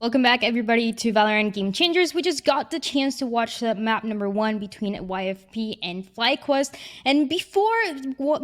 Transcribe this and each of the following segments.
Welcome back, everybody, to VALORANT Game Changers. We just got the chance to watch the map number 1 between YFP and FlyQuest. And before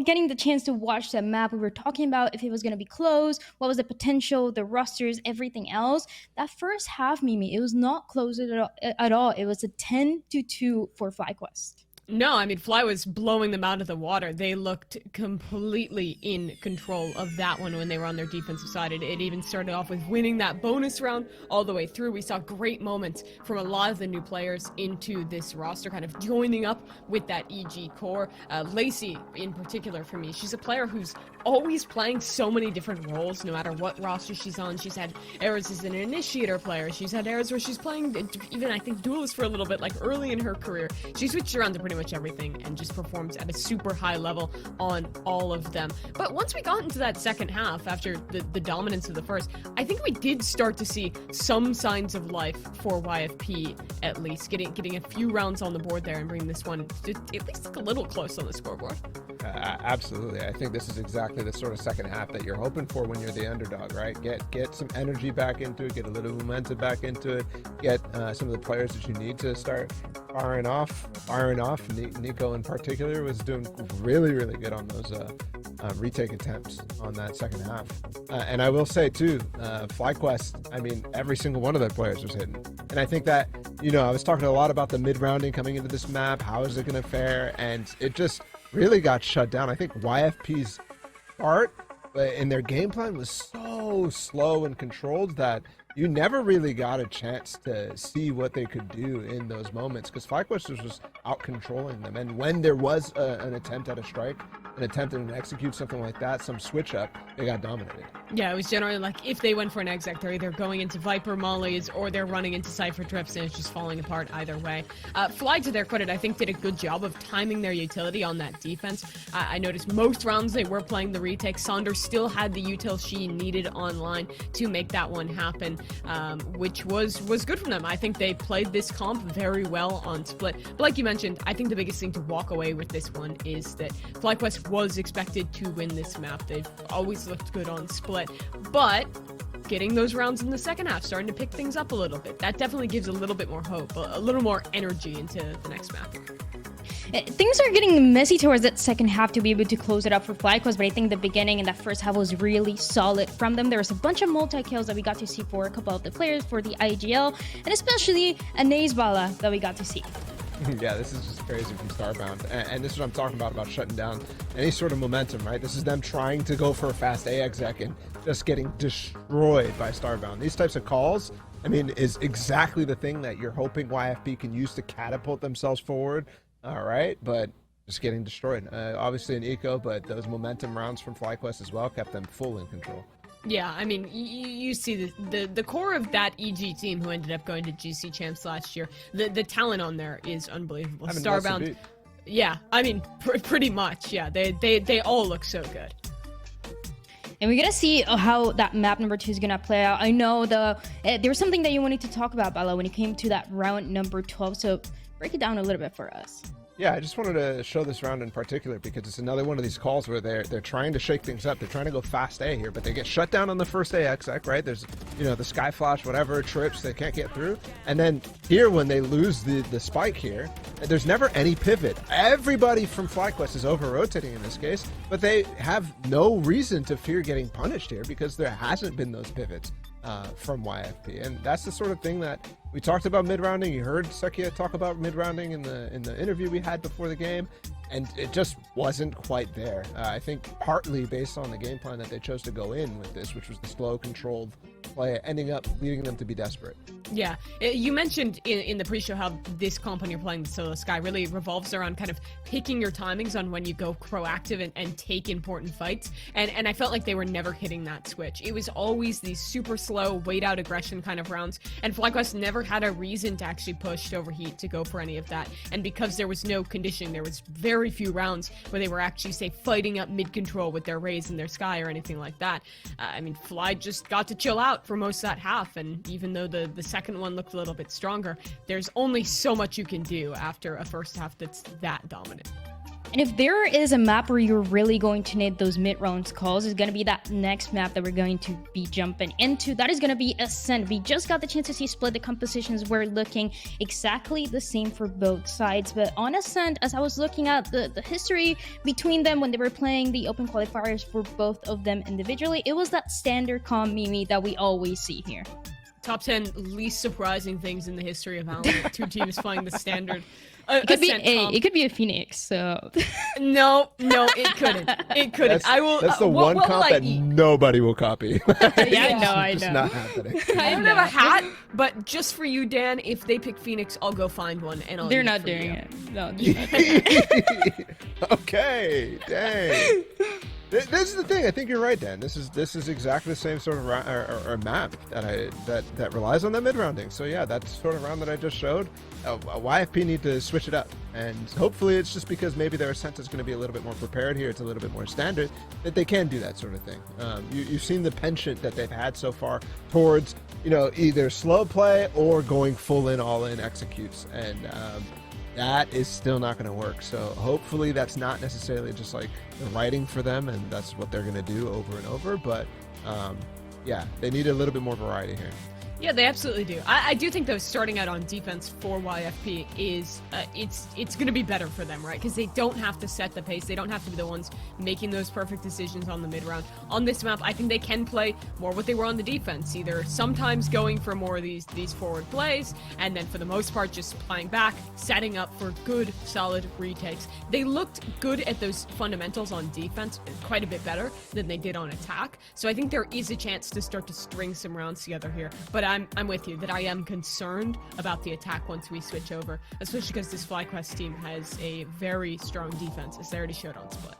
getting the chance to watch that map, we were talking about if it was going to be close, what was the potential, the rosters, everything else. That first half, Mimi, it was not close at all. It was a 10-2 for FlyQuest. No, I mean, Fly was blowing them out of the water. They looked completely in control of that one when they were on their defensive side. It even started off with winning that bonus round all the way through. We saw great moments from a lot of the new players into this roster, kind of joining up with that EG core. Lacey, in particular, for me, she's a player who's always playing so many different roles, no matter what roster she's on. She's had eras as an initiator player. She's had eras where she's playing even, I think, duelist for a little bit, like early in her career. She switched around to pretty much everything and just performs at a super high level on all of them. But once we got into that second half, after the dominance of the first, I think we did start to see some signs of life for YFP, at least, getting a few rounds on the board there and bringing this one to at least look a little close on the scoreboard. Absolutely. I think this is exactly the sort of second half that you're hoping for when you're the underdog, right? Get some energy back into it, get a little momentum back into it, get some of the players that you need to start firing off. Nico in particular was doing really good on those retake attempts on that second half. And I will say too, FlyQuest, I mean, every single one of their players was hitting. And I think that, I was talking a lot about the mid-rounding coming into this map, how is it going to fare, and it just really got shut down. I think YFP's start in their game plan was so slow and controlled that you never really got a chance to see what they could do in those moments, because FlyQuest was just out controlling them. And when there was an attempt at a strike, an attempt to execute something like that, some switch up, they got dominated. Yeah, it was generally like if they went for an exec, they're either going into Viper mollies or they're running into Cypher drifts, and it's just falling apart either way. Fly, to their credit, I think did a good job of timing their utility on that defense. I noticed most rounds they were playing the retake. Saunders still had the util she needed online to make that one happen, which was good for them. I think they played this comp very well on split. But like you mentioned, I think the biggest thing to walk away with this one is that FlyQuest was expected to win this map. They've always looked good on split, but getting those rounds in the second half, starting to pick things up a little bit, that definitely gives a little bit more hope, a little more energy into the next map. Things are getting messy towards that second half to be able to close it up for FlyQuest, but I think the beginning and that first half was really solid from them. There was a bunch of multi-kills that we got to see for a couple of the players for the IGL, and especially a Nazebala that we got to see. Yeah, this is just crazy from Starbound. And this is what I'm talking about shutting down any sort of momentum, right? This is them trying to go for a fast A exec and just getting destroyed by Starbound. These types of calls, I mean, is exactly the thing that you're hoping YFP can use to catapult themselves forward. All right, but just getting destroyed. Obviously an eco, but those momentum rounds from FlyQuest as well kept them full in control. Yeah, I mean, you see the core of that EG team who ended up going to GC Champs last year. The talent on there is unbelievable. Starbound, yeah, I mean, pretty much, yeah. They all look so good. And we're gonna see how that map number 2 is gonna play out. I know there was something that you wanted to talk about, Bella, when it came to that round number 12. So break it down a little bit for us. Yeah, I just wanted to show this round in particular because it's another one of these calls where they're trying to shake things up. They're trying to go fast A here, but they get shut down on the first A exec, right? There's, the Sky Flash, whatever, trips, they can't get through. And then here, when they lose the spike here, there's never any pivot. Everybody from FlyQuest is over-rotating in this case, but they have no reason to fear getting punished here because there hasn't been those pivots from YFP. And that's the sort of thing that we talked about mid-rounding. You heard Sekia talk about mid-rounding in the interview we had before the game, and it just wasn't quite there. I think partly based on the game plan that they chose to go in with this, which was the slow, controlled play, ending up leading them to be desperate. Yeah, you mentioned in the pre-show how this comp when you're playing the Solo Sky really revolves around kind of picking your timings on when you go proactive and take important fights, and I felt like they were never hitting that switch. It was always these super slow, wait out aggression kind of rounds, and FlyQuest never had a reason to actually push to overheat to go for any of that, and because there was no conditioning, there was very few rounds where they were actually, say, fighting up mid-control with their Raze and their Sky or anything like that. I mean, Fly just got to chill out for most of that half, and even though the second one looked a little bit stronger, there's only so much you can do after a first half that's that dominant. And if there is a map where you're really going to need those mid-rounds calls, it's going to be that next map that we're going to be jumping into. That is going to be Ascent. We just got the chance to see split. The compositions were looking exactly the same for both sides. But on Ascent, as I was looking at the history between them when they were playing the open qualifiers for both of them individually, it was that standard calm Mimi that we always see here. Top 10 least surprising things in the history of Valorant. Two teams playing the standard. It could be a Phoenix. So no, it couldn't. It couldn't. That's the one comp that nobody will copy. I It's know. not happening. I don't have a hat, but just for you, Dan, if they pick Phoenix, I'll go find one and I'll. They're eat not for doing you. it. No. They're not doing it. Okay, dang. This is the thing. I think you're right, Dan. This is exactly the same sort of map that relies on the mid rounding. So yeah, that sort of round that I just showed, YFP need to switch it up, and hopefully it's just because maybe their Ascent is going to be a little bit more prepared here. It's a little bit more standard that they can do that sort of thing. You've seen the penchant that they've had so far towards either slow play or going full in, all in executes, and that is still not going to work. So hopefully that's not necessarily just like the writing for them and that's what they're going to do over and over, but yeah, they need a little bit more variety here. Yeah, they absolutely do. I do think, though, starting out on defense for YFP is it's going to be better for them, right? Because they don't have to set the pace. They don't have to be the ones making those perfect decisions on the mid-round. On this map, I think they can play more what they were on the defense, either sometimes going for more of these forward plays, and then for the most part just playing back, setting up for good, solid retakes. They looked good at those fundamentals on defense, quite a bit better than they did on attack. So I think there is a chance to start to string some rounds together here. But I'm with you that I am concerned about the attack once we switch over, especially because this FlyQuest team has a very strong defense, as they already showed on Split.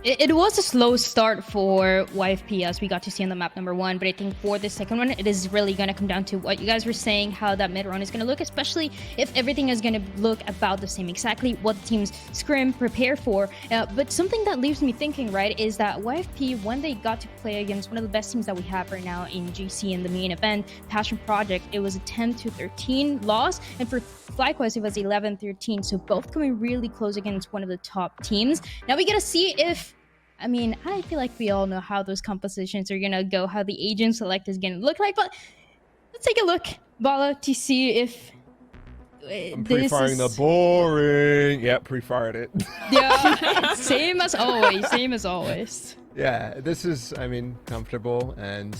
It was a slow start for YFP, as we got to see on the map number 1, but I think for the second one, it is really going to come down to what you guys were saying, how that mid round is going to look, especially if everything is going to look about the same, exactly what the teams scrim, prepare for. But something that leaves me thinking, right, is that YFP, when they got to play against one of the best teams that we have right now in GC in the main event, Passion Project, it was a 10-13 loss, and for FlyQuest, it was 11-13, so both coming really close against one of the top teams. Now we got to see if, I feel like we all know how those compositions are gonna go, how the agent select is gonna look like, but let's take a look, Bala, to see if I'm pre-firing the boring. Yeah, pre-fired it. Yeah, same as always. Yeah, this is, comfortable, and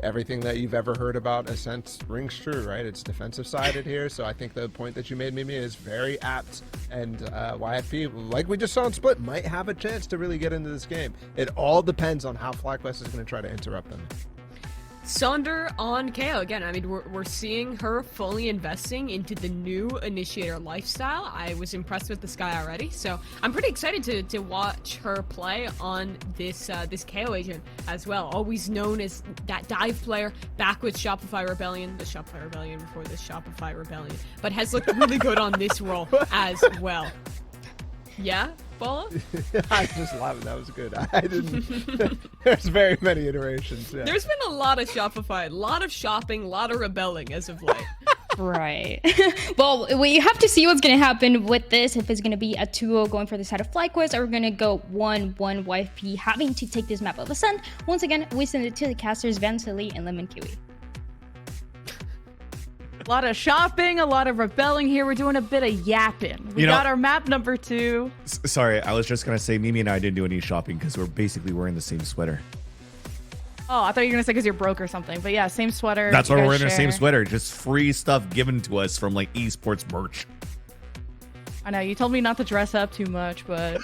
everything that you've ever heard about Ascent rings true, right? It's defensive sided here, so I think the point that you made, Mimi, is very apt, and YFP, like we just saw in Split, might have a chance to really get into this game. It all depends on how FlyQuest is going to try to interrupt them. Sonder on KO again. We're seeing her fully investing into the new initiator lifestyle. I was impressed with the Sky already, so I'm pretty excited to watch her play on this KO agent as well. Always known as that dive player, back with Shopify Rebellion, the Shopify Rebellion before the Shopify Rebellion, but has looked really good on this role as well. Yeah, Bola? I just laughed. That was good. I didn't. There's very many iterations. Yeah. There's been a lot of Shopify, a lot of shopping, a lot of rebelling as of late. Right. Well, we have to see what's going to happen with this. If it's going to be a 2-0 going for the side of FlyQuest, or we're going to go 1-1 YFP having to take this map of Ascent. Once again, we send it to the casters, Vansily and Lemon Kiwi. A lot of shopping, a lot of rebelling here. We're doing a bit of yapping. We got our map number 2. Sorry, I was just going to say Mimi and I didn't do any shopping because we're basically wearing the same sweater. Oh, I thought you were going to say because you're broke or something. But yeah, same sweater. That's why we're wearing the same sweater. Just free stuff given to us from like esports merch. I know, you told me not to dress up too much, but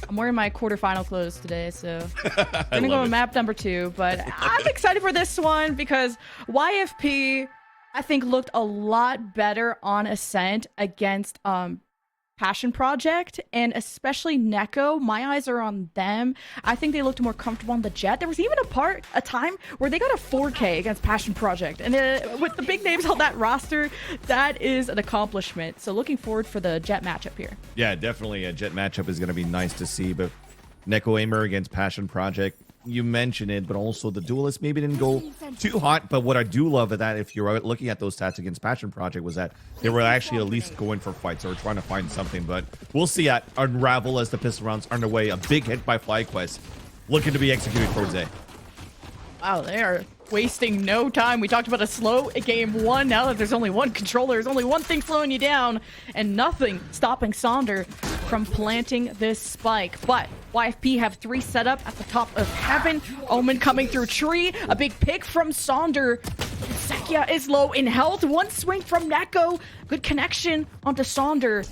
I'm wearing my quarterfinal clothes today, so I'm going to go with map number 2. But I'm excited for this one because YFP, I think, looked a lot better on Ascent against Passion Project, and especially Neko. My eyes are on them. I think they looked more comfortable on the Jet. There was even a time where they got a 4K against Passion Project, and with the big names on that roster, that is an accomplishment. So looking forward for the Jet matchup here. Yeah, definitely a Jet matchup is going to be nice to see, but Neko Aimer against Passion Project, you mentioned it, but also the duelists maybe didn't go too hot. But what I do love of that, if you're looking at those stats against Passion Project, was that they were actually at least going for fights or trying to find something. But we'll see at Unravel as the pistol rounds are underway. A big hit by FlyQuest, looking to be executed towards A. Wow, they are wasting no time. We talked about a slow game one. Now that there's only one controller, there's only one thing slowing you down, and nothing stopping Sonder from planting this spike. But YFP have 3 set up at the top of heaven. Omen coming through tree. A big pick from Sonder. Sekia is low in health. One swing from Neko. Good connection onto Sonder.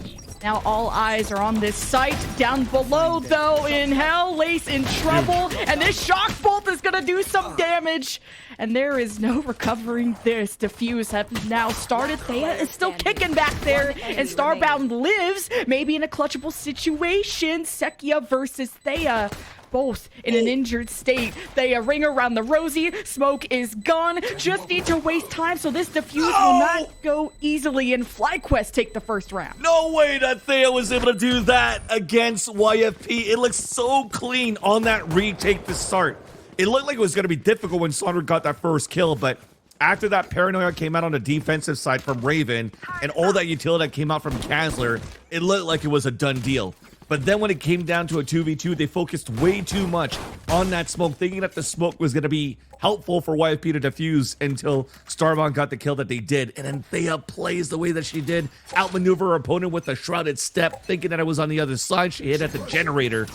Now all eyes are on this site. Down below, though, in hell, Lace in trouble. And this shock bolt is going to do some damage. And there is no recovering this. Diffuse have now started. Thea is still kicking back there. And Starbound lives, maybe in a clutchable situation. Sekia versus Thea. Both in an injured state. Thea ring around the rosy. Smoke is gone. Just need to waste time, so this defuse will not go easily. And FlyQuest take the first round. No way that Thea was able to do that against YFP. It looks so clean on that retake to start. It looked like it was going to be difficult when Sonder got that first kill, but after that paranoia came out on the defensive side from Raven and all that utility that came out from Kazler, it looked like it was a done deal. But then when it came down to a 2v2, they focused way too much on that smoke, thinking that the smoke was going to be helpful for YFP to defuse until Starbound got the kill that they did. And then Thea plays the way that she did, outmaneuver her opponent with a shrouded step, thinking that it was on the other side. She hit at the generator.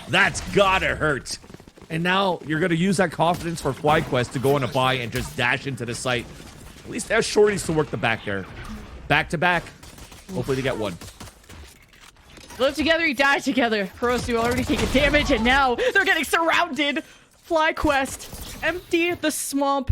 That's gotta hurt. And now you're going to use that confidence for FlyQuest to go on a buy and just dash into the site. At least they have shorties to work the back there. Back to back. Hopefully they get one. Live together, you die together. Kurosu already taking damage, and now they're getting surrounded. FlyQuest, empty the swamp,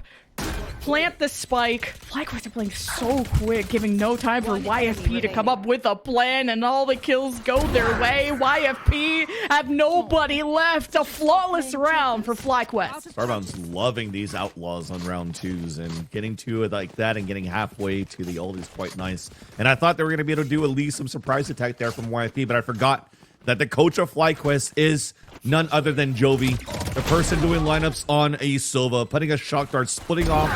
plant the spike. FlyQuest are playing so quick, giving no time for YFP to come up with a plan, and all the kills go their way. YFP have nobody left. A flawless round for FlyQuest. Starbound's loving these outlaws on round 2s, and getting to it like that and getting halfway to the ult is quite nice. And I thought they were going to be able to do at least some surprise attack there from YFP, but I forgot that the coach of FlyQuest is none other than Jovi, the person doing lineups on a Silva, putting a shock dart, splitting off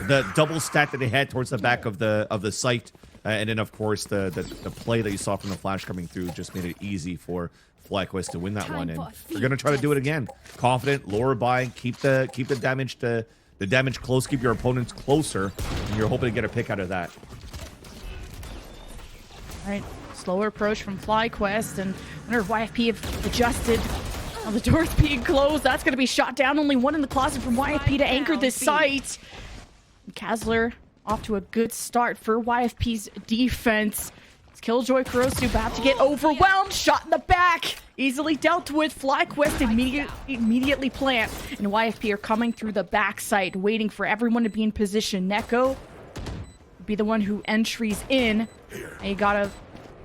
the double stack that they had towards the back of the site, and then of course the play that you saw from the flash coming through just made it easy for FlyQuest to win that one. And we're gonna try to do it again. Confident, lower buy, keep the damage to the damage close, keep your opponents closer, and you're hoping to get a pick out of that. All right, slower approach from FlyQuest, and I wonder if YFP have adjusted. Now the door's being closed. That's going to be shot down. Only one in the closet from YFP to anchor this site. Kazler off to a good start for YFP's defense. It's Killjoy Kurosu about to get overwhelmed. Shot in the back. Easily dealt with. FlyQuest immediately plant. And YFP are coming through the backside, waiting for everyone to be in position. Neko will be the one who entries in. And you got a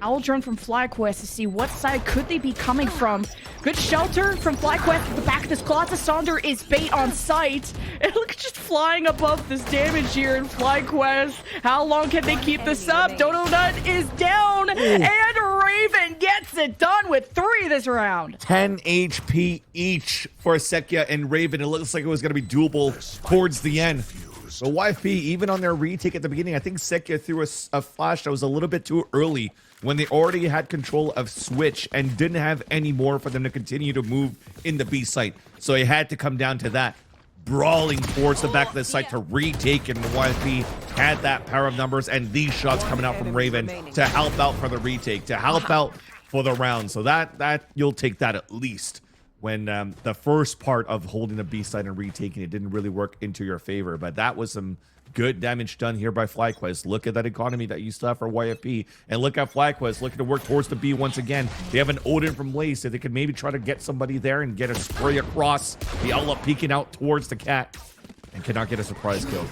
owl drone from FlyQuest to see what side could they be coming from. Good shelter from FlyQuest at the back of this closet. Sonder is bait on sight. And look, just flying above this damage here in FlyQuest. How long can they keep this up? Donut is down. And Raven gets it done with 3 this round. 10 HP each for Sekia and Raven. It looks like it was going to be doable towards the end. So YFP, even on their retake at the beginning, I think Sekia threw a flash that was a little bit too early when they already had control of Switch and didn't have any more for them to continue to move in the B site. So it had to come down to that. Brawling towards the back of the site to retake, and YFP had that power of numbers and these shots coming out from Raven to help out for the retake, to help out for the round. So that you'll take that at least. When the first part of holding the B side and retaking it didn't really work into your favor. But that was some good damage done here by FlyQuest. Look at that economy that you still have for YFP. And look at FlyQuest looking to work towards the B once again. They have an Odin from Lace, so they could maybe try to get somebody there and get a spray across. The outlet peeking out towards the cat. And cannot get a surprise kill.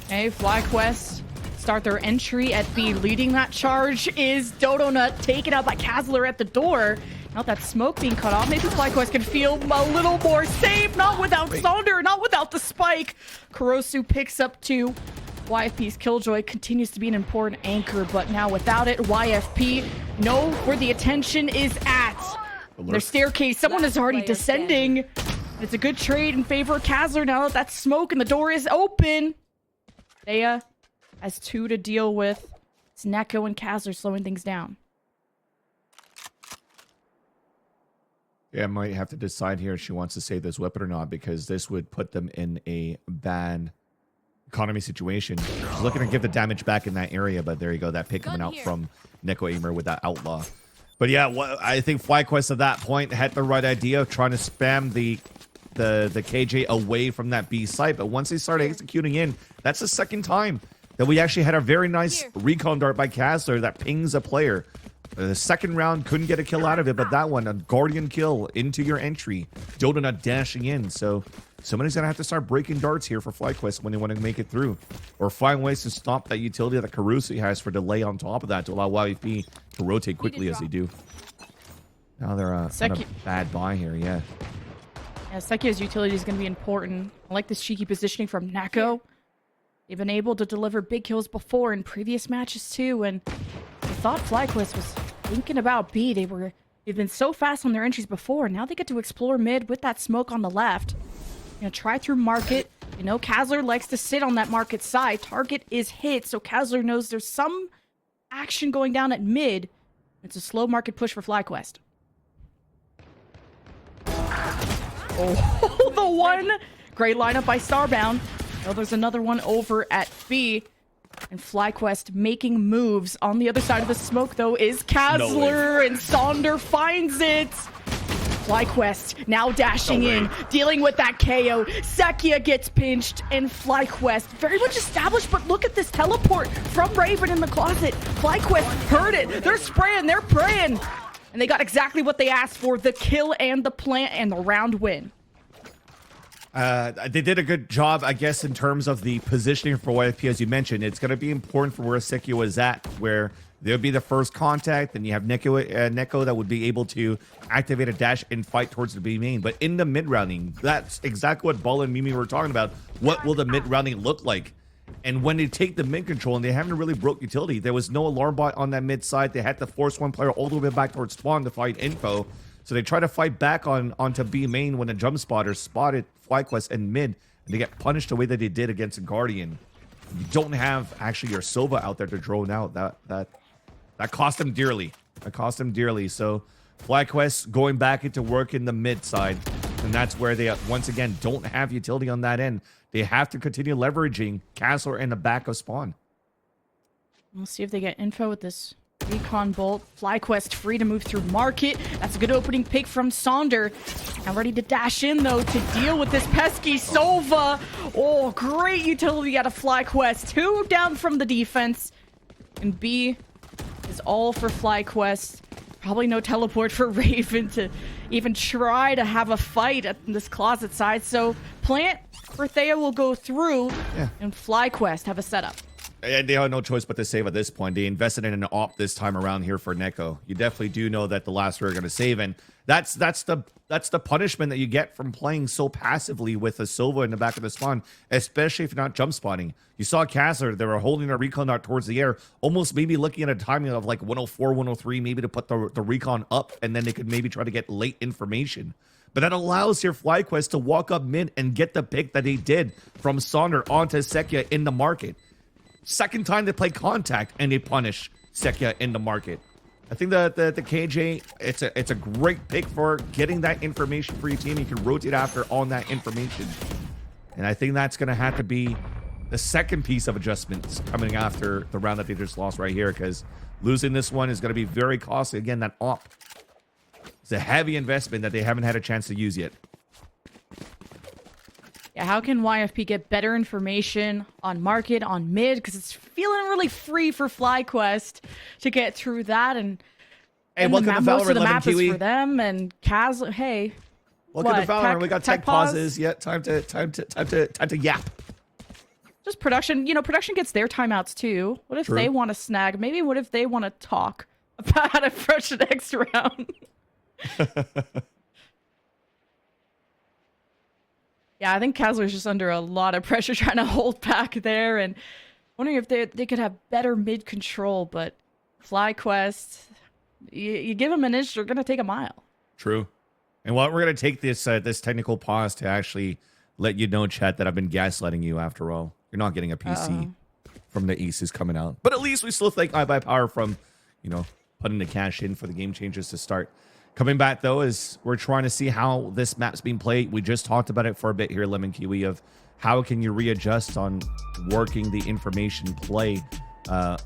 Hey, FlyQuest start their entry at B. Leading that charge is Dodonut, taken out by Kazler at the door. Not that smoke being cut off. Maybe FlyQuest can feel a little more safe. Not without Sonder, not without the spike. Kurosu picks up 2. YFP's Killjoy continues to be an important anchor, but now without it, YFP know where the attention is at. Their staircase, someone is already descending. It's a good trade in favor of Kazler now that that's smoke and the door is open. Thea has 2 to deal with. It's Neko and Kazler slowing things down. Yeah, I might have to decide here if she wants to save this weapon or not, because this would put them in a bad economy situation. She's looking to give the damage back in that area, but there you go. That pick coming out from Neko Aimer with that outlaw. But yeah, I think FlyQuest at that point had the right idea of trying to spam the KJ away from that B site. But once they started executing in, that's the second time that we actually had a very nice recon dart by Kazler that pings a player. The second round couldn't get a kill out of it, but that one, a Guardian kill into your entry. Donut dashing in. So somebody's going to have to start breaking darts here for FlyQuest when they want to make it through. Or find ways to stop that utility that Caruso has for delay on top of that to allow YFP to rotate quickly as they do. Now they're on a bad buy here, yeah. Yeah, Sekia's utility is going to be important. I like this cheeky positioning from Neko. They've been able to deliver big kills before in previous matches too, and I thought FlyQuest was thinking about B. They've been so fast on their entries before. Now they get to explore mid with that smoke on the left. Try through market. You know, Kazler likes to sit on that market side. Target is hit, so Kazler knows there's some action going down at mid. It's a slow market push for FlyQuest. Oh, the one! Great lineup by Starbound. Oh, there's another one over at B. And FlyQuest making moves. On the other side of the smoke, though, is Kazler, and Sonder finds it. FlyQuest now dashing in, dealing with that KO. Sekia gets pinched, and FlyQuest very much established, but look at this teleport from Raven in the closet. FlyQuest heard it. They're spraying, they're praying. And they got exactly what they asked for, the kill and the plant and the round win. They did a good job, I guess, in terms of the positioning for YFP, as you mentioned. It's going to be important for where Sekia was at, where there would be the first contact, and you have Neko that would be able to activate a dash and fight towards the B main. But in the mid-rounding, that's exactly what Ball and Mimi were talking about. What will the mid-rounding look like? And when they take the mid control and they haven't really broke utility, there was no alarm bot on that mid side. They had to force one player all the way back towards spawn to fight info. So they try to fight back onto B main when a jump spotter spotted FlyQuest in mid, and they get punished the way that they did against a Guardian. You don't have actually your Sova out there to drone out. That cost them dearly. That cost them dearly. So FlyQuest going back into work in the mid side, and that's where they once again don't have utility on that end. They have to continue leveraging Kazler in the back of spawn. We'll see if they get info with this recon bolt. FlyQuest free to move through market. That's a good opening pick from Sonder. Now ready to dash in, though, to deal with this pesky Sova. Oh, great utility out of FlyQuest. 2 down from the defense. And B is all for FlyQuest. Probably no teleport for Raven to even try to have a fight at this closet side. So plant for Thea will go through, and FlyQuest have a setup. And they have no choice but to save at this point. They invested in an op this time around here for Neko. You definitely do know that the last three are going to save, and that's the punishment that you get from playing so passively with a Sova in the back of the spawn, especially if you're not jump spotting. You saw Kazler, they were holding their recon dart towards the air, almost maybe looking at a timing of like 104, 103, maybe to put the recon up, and then they could maybe try to get late information. But that allows your FlyQuest to walk up mid and get the pick that they did from Sonder onto Sekia in the market. Second time they play contact and they punish Sekia in the market. I think the KJ, it's a great pick for getting that information for your team. You can rotate after on that information. And I think that's going to have to be the second piece of adjustments coming after the round that they just lost right here, because losing this one is going to be very costly. Again, that op. It's a heavy investment that they haven't had a chance to use yet. Yeah, how can YFP get better information on market, on mid? Because it's feeling really free for FlyQuest to get through that. And hey, welcome to most VALORANT, of the map Kiwi. is for them. And Kaz, hey, welcome to VALORANT. We got tech pauses. Yeah, time to yap. Just production. You know, production gets their timeouts too. What if they want to snag? Maybe what if they want to talk about how to approach the next round? Yeah, I think Kazler's just under a lot of pressure trying to hold back there, and wondering if they could have better mid control. But FlyQuest, you give them an inch, they're gonna take a mile. True. And what we're gonna take this this technical pause to actually let you know, chat, that I've been gaslighting you. After all, you're not getting a PC from the Aces coming out, but at least we still thank iBuyPower from, you know, putting the cash in for the Game Changers to start. Coming back though, is we're trying to see how this map's being played. We just talked about it for a bit here, Lemon Kiwi, of how can you readjust on working the information play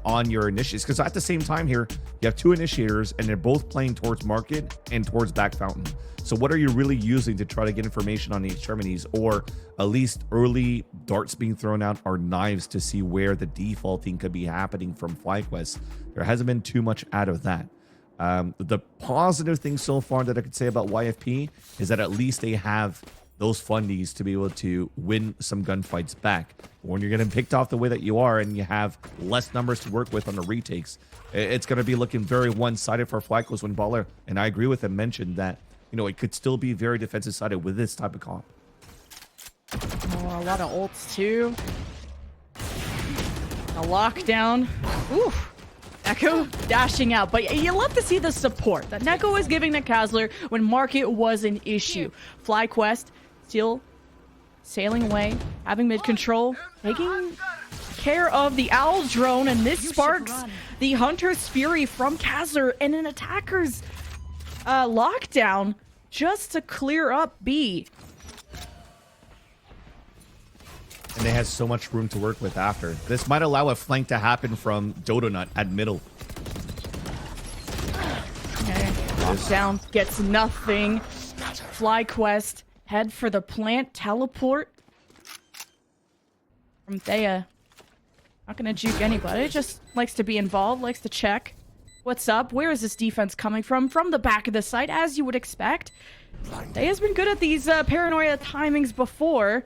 on your initiators, because at the same time here you have two initiators and they're both playing towards market and towards back fountain. So what are you really using to try to get information on the extremities, or at least early darts being thrown out, or knives to see where the defaulting could be happening from FlyQuest? There hasn't been too much out of that. The positive thing so far that I could say about YFP is that at least they have those fundies to be able to win some gunfights back. When you're getting picked off the way that you are and you have less numbers to work with on the retakes, it's going to be looking very one-sided for FlyQuest when Baller, and I agree with him, mentioned that, you know, it could still be very defensive-sided with this type of comp. Oh, a lot of ults too. A lockdown. Ooh. Echo dashing out, but you love to see the support that Neko was giving to Kazler when market was an issue. FlyQuest still sailing away, having mid control, taking care of the Owl drone, and this sparks the Hunter's Fury from Kazler and an attacker's lockdown just to clear up B. And they have so much room to work with after. This might allow a flank to happen from Dodonut at middle. Okay, lockdown gets nothing. FlyQuest head for the plant, teleport from Thea. Not gonna juke anybody, just likes to be involved, likes to check. What's up? Where is this defense coming from? From the back of the site, as you would expect. Thea's been good at these paranoia timings before.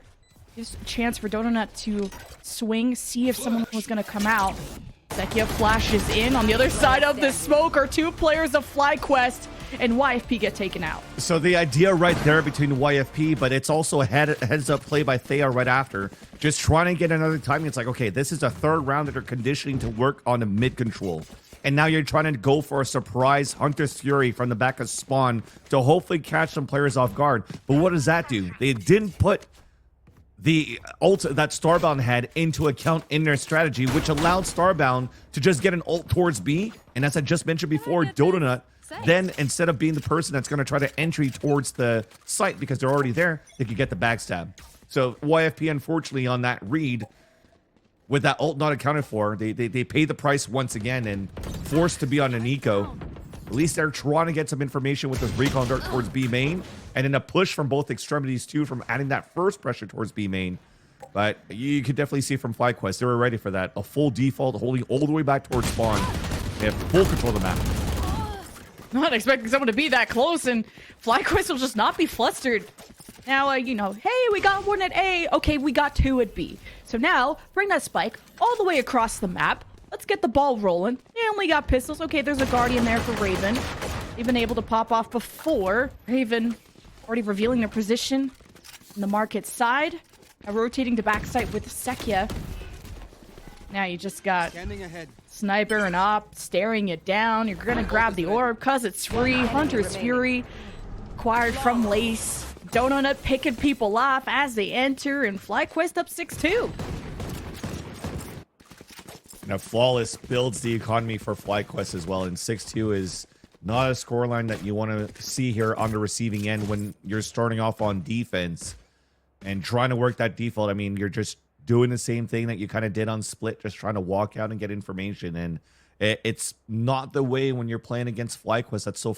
Just a chance for Donut to swing, see if someone was going to come out. Zekia flashes in. On the other side of the smoke are two players of FlyQuest, and YFP get taken out. So the idea right there between YFP, but it's also a heads up play by Thea right after. Just trying to get another timing. It's like, okay, this is a third round that they're conditioning to work on a mid control. And now you're trying to go for a surprise Hunter's Fury from the back of spawn to hopefully catch some players off guard. But what does that do? They didn't put the ult that Starbound had into account in their strategy, which allowed Starbound to just get an ult towards B. And as I just mentioned before, Dodonut, then instead of being the person that's going to try to entry towards the site because they're already there, they could get the backstab. So YFP, unfortunately, on that read, with that ult not accounted for, they pay the price once again and forced to be on an eco. At least they're trying to get some information with this recon dart towards B main, and then a push from both extremities too, from adding that first pressure towards B main. But you could definitely see from FlyQuest, they were ready for that. A full default, holding all the way back towards spawn. They have full control of the map. Not expecting someone to be that close, and FlyQuest will just not be flustered. Now, you know, hey, we got one at A. Okay, we got two at B. So now, bring that spike all the way across the map. Let's get the ball rolling. They only got pistols. Okay, there's a Guardian there for Raven. They've been able to pop off before. Raven already revealing their position on the market side. Rotating to backside with Zekia. Now you just got Sniper and Op staring it down. You're going to grab the orb because it's free. Hunter's Fury acquired from Lace. Donut picking people off as they enter, and FlyQuest up 6-2. Now, Flawless builds the economy for FlyQuest as well, and 6-2 is not a scoreline that you want to see here on the receiving end when you're starting off on defense and trying to work that default. I mean, you're just doing the same thing that you kind of did on Split, just trying to walk out and get information, and it's not the way when you're playing against FlyQuest that's so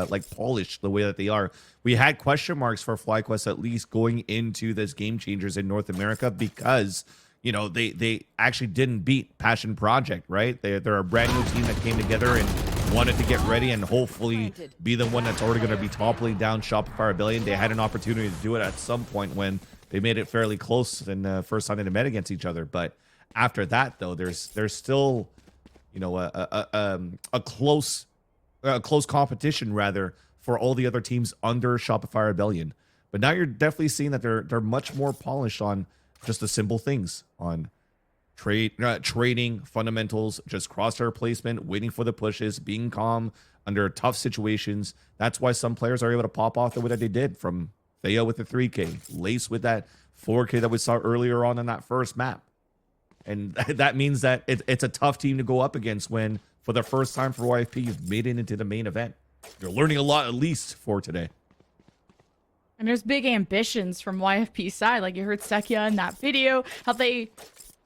like polished the way that they are. We had question marks for FlyQuest at least going into this Game Changers in North America because, you know, they actually didn't beat Passion Project, right? They're a brand new team that came together and wanted to get ready and hopefully be the one that's already going to be toppling down Shopify Rebellion. They had an opportunity to do it at some point when they made it fairly close in the first time they met against each other. But after that, though, there's still, you know, a close competition rather for all the other teams under Shopify Rebellion. But now you're definitely seeing that they're much more polished on just the simple things, on trading fundamentals, just crosshair placement, waiting for the pushes, being calm under tough situations. That's why some players are able to pop off the way that they did, from Thea with the 3K, Lace with that 4K that we saw earlier on in that first map. And that means that it's a tough team to go up against when, for the first time for YFP, you've made it into the main event. You're learning a lot, at least, for today. And there's big ambitions from YFP's side. Like you heard Sekia in that video, how they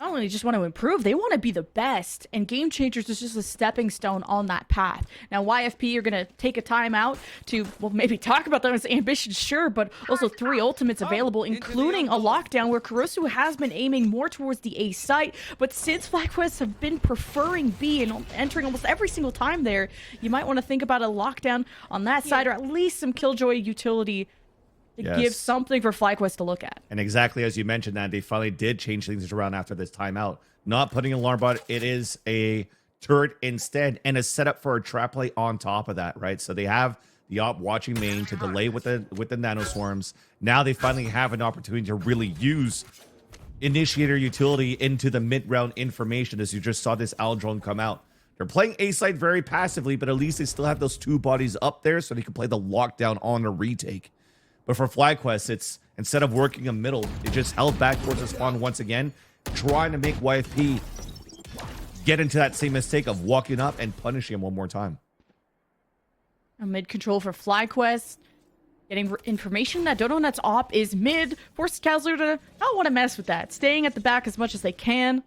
not only just want to improve, they want to be the best. And Game Changers is just a stepping stone on that path. Now, YFP, you're going to take a time out to, well, maybe talk about those ambitions, sure, but also 3 ultimates available, including a lockdown where Kurosu has been aiming more towards the A site. But since FlyQuest have been preferring B and entering almost every single time there, you might want to think about a lockdown on that side, or at least some Killjoy utility to give something for FlyQuest to look at. And exactly as you mentioned, that they finally did change things around after this timeout. Not putting an alarm bot, it is a turret instead, and a setup for a trap play on top of that, right? So they have the op watching main to delay with the nanoswarms. Now they finally have an opportunity to really use initiator utility into the mid-round information, as you just saw this owl drone come out. They're playing A side very passively, but at least they still have those 2 bodies up there so they can play the lockdown on a retake. But for FlyQuest, it's, instead of working a middle, it just held back towards the spawn once again, trying to make YFP get into that same mistake of walking up and punishing him one more time. A mid control for FlyQuest. Getting information that Donut's op is mid. Forces Kazler to not want to mess with that. Staying at the back as much as they can.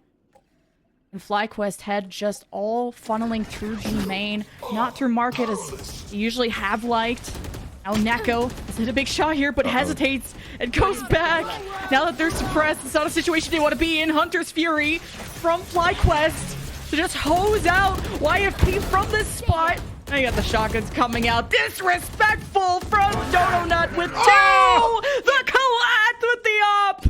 And FlyQuest head just all funneling through G main. Not through market as they usually have liked. Now Neko has hit a big shot here, but hesitates and goes back. Now that they're suppressed, it's not a situation they want to be in. Hunter's Fury from FlyQuest to just hose out YFP from this spot. Now you got the shotguns coming out. Disrespectful from Donut with 2! The collat with the op!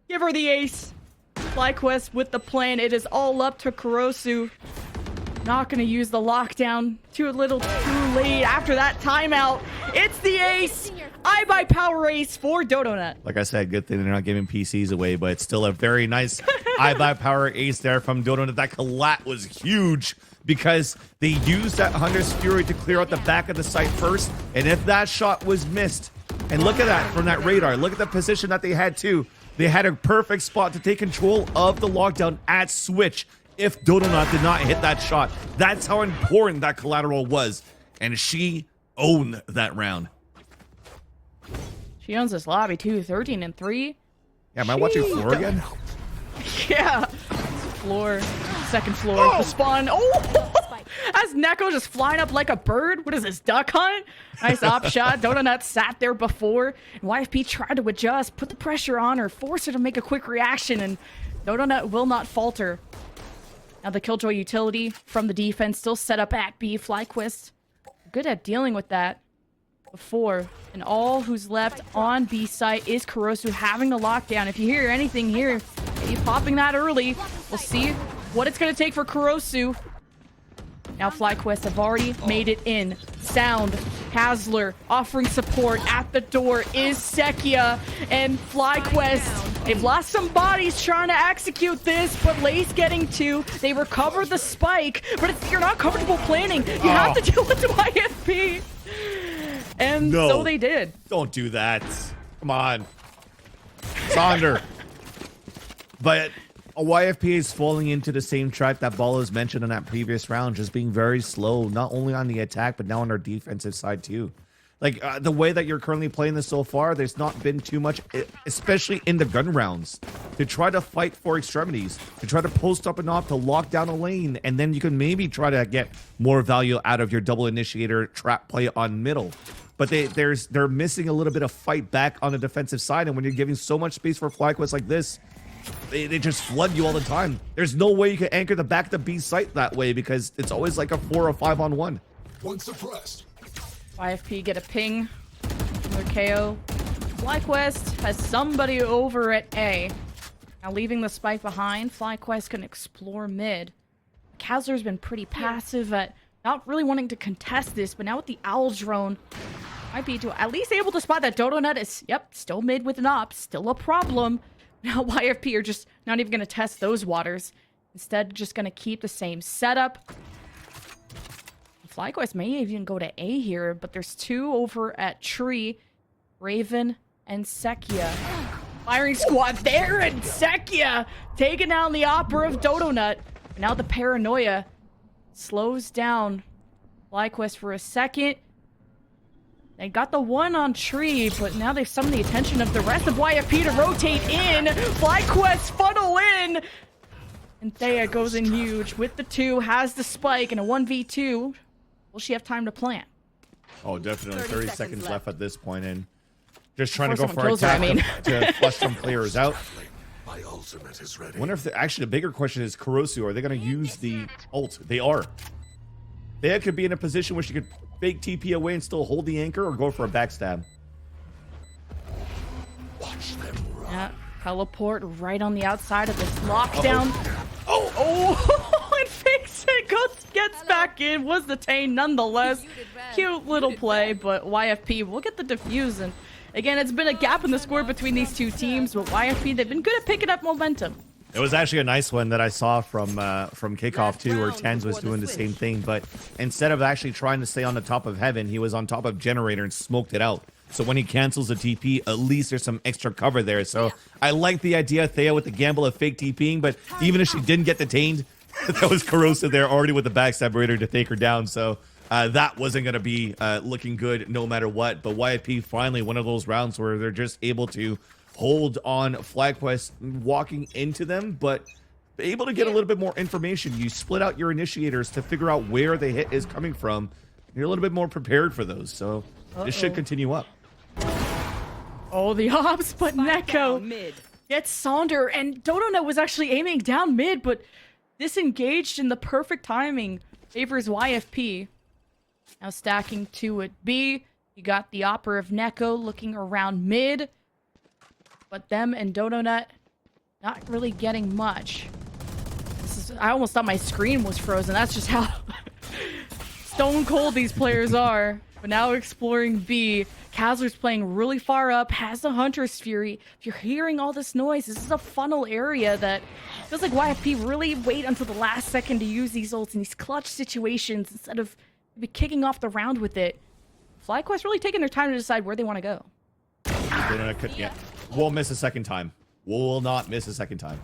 Give her the ace. FlyQuest with the plan. It is all up to Kurosu. Not going to use the lockdown. Too little too late after that timeout. It's the ace. iBuyPower ace for Donut. Like I said, good thing they're not giving PCs away, but it's still a very nice iBuyPower ace there from Donut. That collat was huge because they used that Hunter's Fury to clear out the back of the site first. And if that shot was missed, and look at that from that radar, look at the position that they had too. They had a perfect spot to take control of the lockdown at switch. If Donut did not hit that shot, that's how important that collateral was. And she owned that round. She owns this lobby too, 13-3. Yeah, am I watching floor again? Yeah. Floor. Second floor. The spawn. Oh! As Neko just flying up like a bird. What is this, duck hunt? Nice op shot. Donut sat there before. And YFP tried to adjust, put the pressure on her, force her to make a quick reaction. And Donut will not falter. Now the Killjoy utility from the defense still set up at B. FlyQuest good at dealing with that before. And all who's left on B site is Kurosu having the lockdown. If you hear anything here, maybe popping that early. We'll see what it's going to take for Kurosu. Now FlyQuest have already made it in. Sound, Kazler offering support at the door is Sekia and FlyQuest. They've lost some bodies trying to execute this, but Lace getting 2. They recovered the spike, but if you're not comfortable planning, you have to deal with the YFP. And so they did. Don't do that. Come on. Sonder. But YFP is falling into the same trap that Ballo's mentioned in that previous round, just being very slow, not only on the attack, but now on our defensive side too. Like, the way that you're currently playing this so far, there's not been too much, especially in the gun rounds, to try to fight for extremities, to try to post up and off, to lock down a lane, and then you can maybe try to get more value out of your double initiator trap play on middle. But they're missing a little bit of fight back on the defensive side, and when you're giving so much space for FlyQuest like this, they just flood you all the time. There's no way you can anchor the back to B site that way because it's always like a 4 or 5 on 1. One suppressed. YFP get a ping. Another KO. FlyQuest has somebody over at A. Now leaving the spike behind, FlyQuest can explore mid. Kazler's been pretty passive at not really wanting to contest this, but now with the owl drone, might be at least able to spot that Donut is, still mid with an op, still a problem. Now YFP are just not even going to test those waters. Instead, just going to keep the same setup. FlyQuest may even go to A here, but there's 2 over at Tree, Raven, and Sekia. Firing squad there, and Sekia taking down the Opera of Dodonut. Now the paranoia slows down FlyQuest for a second. They got the 1 on Tree, but now they've summoned the attention of the rest of YFP to rotate in. FlyQuest funnel in. And Thea goes in huge with the 2, has the spike, and a 1v2. Will she have time to plant? Oh, definitely. 30 seconds left at this point, and just trying to Before go someone for kills her, attack to flush some players out. My ultimate is ready. Wonder if actually the bigger question is Kurosu. Are they going to use the ult? They are. Thea could be in a position where she could fake TP away and still hold the anchor, or go for a backstab. Watch them run. Yeah, teleport right on the outside of this lockdown. Oh, and fakes it, gets back in, was detained nonetheless. Cute little play, but YFP will get the defuse. And again, it's been a gap in the score between these 2 teams, but YFP, they've been good at picking up momentum. It was actually a nice one that I saw from kickoff too, where Tens was doing the same thing, but instead of actually trying to stay on the top of heaven, he was on top of generator and smoked it out. So when he cancels a TP, at least there's some extra cover there. So I like the idea, Thea, with the gamble of fake TPing, but even if she didn't get detained, that was Corrosive there already with the backstab raider to take her down. So that wasn't going to be looking good no matter what. But YFP finally one of those rounds where they're just able to hold on FlyQuest walking into them, but able to get a little bit more information. You split out your initiators to figure out where the hit is coming from. You're a little bit more prepared for those. So this should continue up. Oh, the ops, but Neko gets Sonder, and Dodonut was actually aiming down mid, but disengaged in the perfect timing. Favors YFP. Now stacking 2 at B. You got the Opera of Neko looking around mid, but them and Dodonut not really getting much. I almost thought my screen was frozen. That's just how stone cold these players are. But now exploring B. Kazler's playing really far up, has the Hunter's Fury. If you're hearing all this noise, this is a funnel area that feels like YFP really wait until the last second to use these ults in these clutch situations instead of maybe kicking off the round with it. FlyQuest really taking their time to decide where they want to go. Yeah. Won't miss a second time. Will not miss a second time.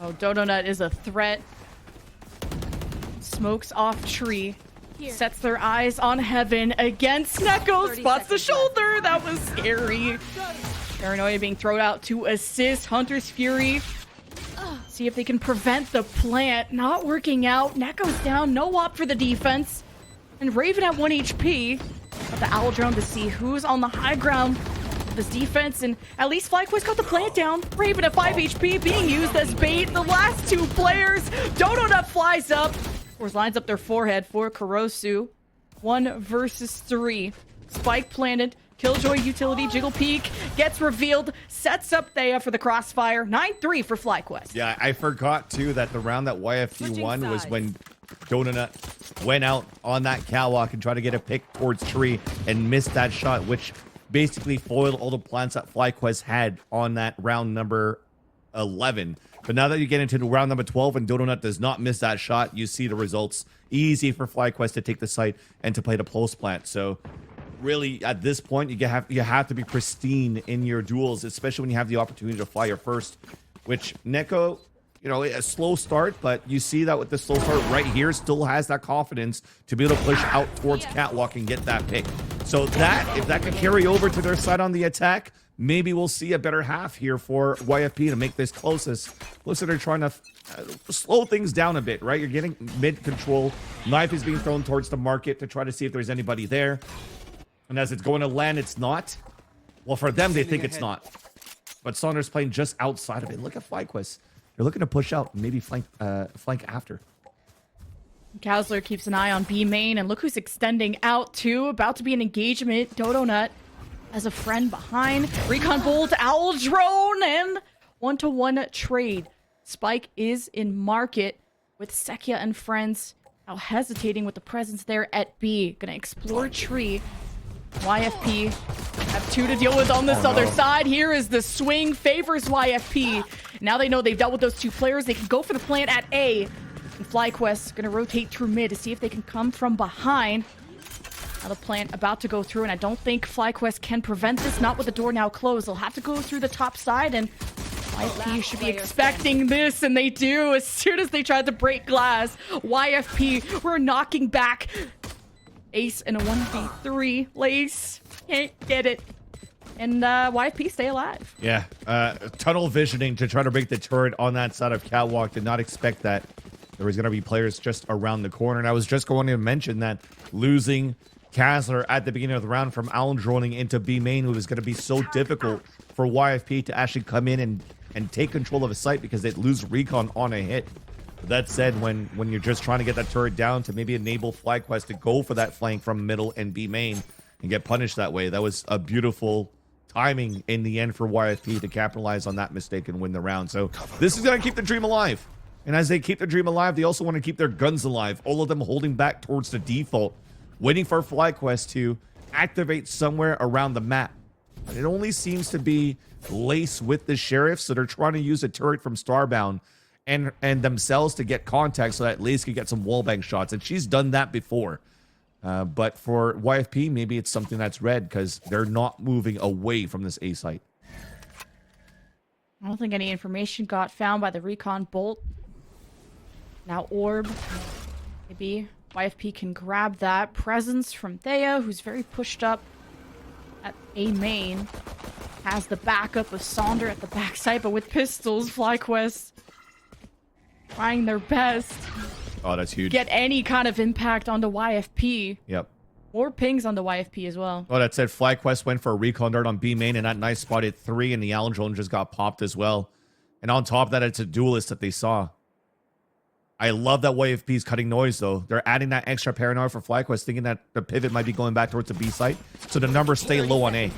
Oh, Dodonut is a threat. Smokes off Tree. Sets their eyes on heaven against Neko. Spots the shoulder. That was scary. Paranoia being thrown out to assist Hunter's Fury. See if they can prevent the plant. Not working out. Neko's down. No op for the defense. And Raven at 1 HP. Got the Owl Drone to see who's on the high ground of this defense. And at least FlyQuest got the plant down. Raven at 5 HP being used as bait. The last 2 players. Dodonut flies up. Of course, lines up their forehead for Kurosu. 1 versus 3. Spike planted. Killjoy utility. Jiggle Peek gets revealed. Sets up Thea for the crossfire. 9-3 for FlyQuest. Yeah, I forgot too that the round that YFT won was when Donut went out on that catwalk and tried to get a pick towards Tree and missed that shot, which basically foiled all the plans that FlyQuest had on that round number 11. But now that you get into the round number 12 and Donut does not miss that shot, you see the results. Easy for FlyQuest to take the site and to play the post plant. So really, at this point, you have to be pristine in your duels, especially when you have the opportunity to fly your first, which Neko, you know, a slow start, but you see that with the slow start right here, still has that confidence to be able to push out towards catwalk and get that pick. So that, if that can carry over to their side on the attack, maybe we'll see a better half here for YFP to make this closest. Looks like they're trying to slow things down a bit, right? You're getting mid control. Knife is being thrown towards the market to try to see if there's anybody there. And as it's going to land, it's not. Well, for them, they think it's not. But Saunders playing just outside of it. Look at FlyQuest. They're looking to push out, maybe flank after. Kazler keeps an eye on B main, and look who's extending out too. About to be an engagement. Dodonut as a friend behind. Recon Bolt, Owl Drone, and 1-to-1 trade. Spike is in market with Sekia and friends now hesitating with the presence there at B. Gonna explore Tree. YFP have 2 to deal with on this other side. Here is the swing, favors YFP. Now they know they've dealt with those 2 players. They can go for the plant at A. And FlyQuest going to rotate through mid to see if they can come from behind. Now the plant about to go through, and I don't think FlyQuest can prevent this. Not with the door now closed. They'll have to go through the top side, and YFP should be expecting this, and they do. As soon as they tried to break glass, YFP were knocking back. Ace in a 1v3. Lace can't get it. And YFP stay alive. Yeah, tunnel visioning to try to break the turret on that side of Catwalk. Did not expect that there was going to be players just around the corner. And I was just going to mention that losing Kazler at the beginning of the round from Allen droning into B main, it was going to be so difficult for YFP to actually come in and take control of a site because they'd lose recon on a hit. But that said, when you're just trying to get that turret down to maybe enable FlyQuest to go for that flank from middle and B main and get punished that way, that was a beautiful timing in the end for YFP to capitalize on that mistake and win the round. So this is going to keep the dream alive. And as they keep the dream alive, they also want to keep their guns alive. All of them holding back towards the default, waiting for FlyQuest to activate somewhere around the map. But it only seems to be Lace with the Sheriff, so they're trying to use a turret from Starbound and themselves to get contact so that Lace can get some wallbang shots. And she's done that before. But for YFP, maybe it's something that's red because they're not moving away from this A site. I don't think any information got found by the recon bolt. Now orb. Maybe YFP can grab that. Presence from Thea, who's very pushed up at A main. Has the backup of Sonder at the backside, but with pistols, FlyQuest trying their best. Oh, that's huge. Get any kind of impact onto YFP. Yep. More pings on the YFP as well. Oh, that said, FlyQuest went for a recon dart on B main, and that nice spot at 3, and the Allen drone just got popped as well. And on top of that, it's a duelist that they saw. I love that YFP's cutting noise, though. They're adding that extra paranoia for FlyQuest, thinking that the pivot might be going back towards the B site, so the numbers stay low on A.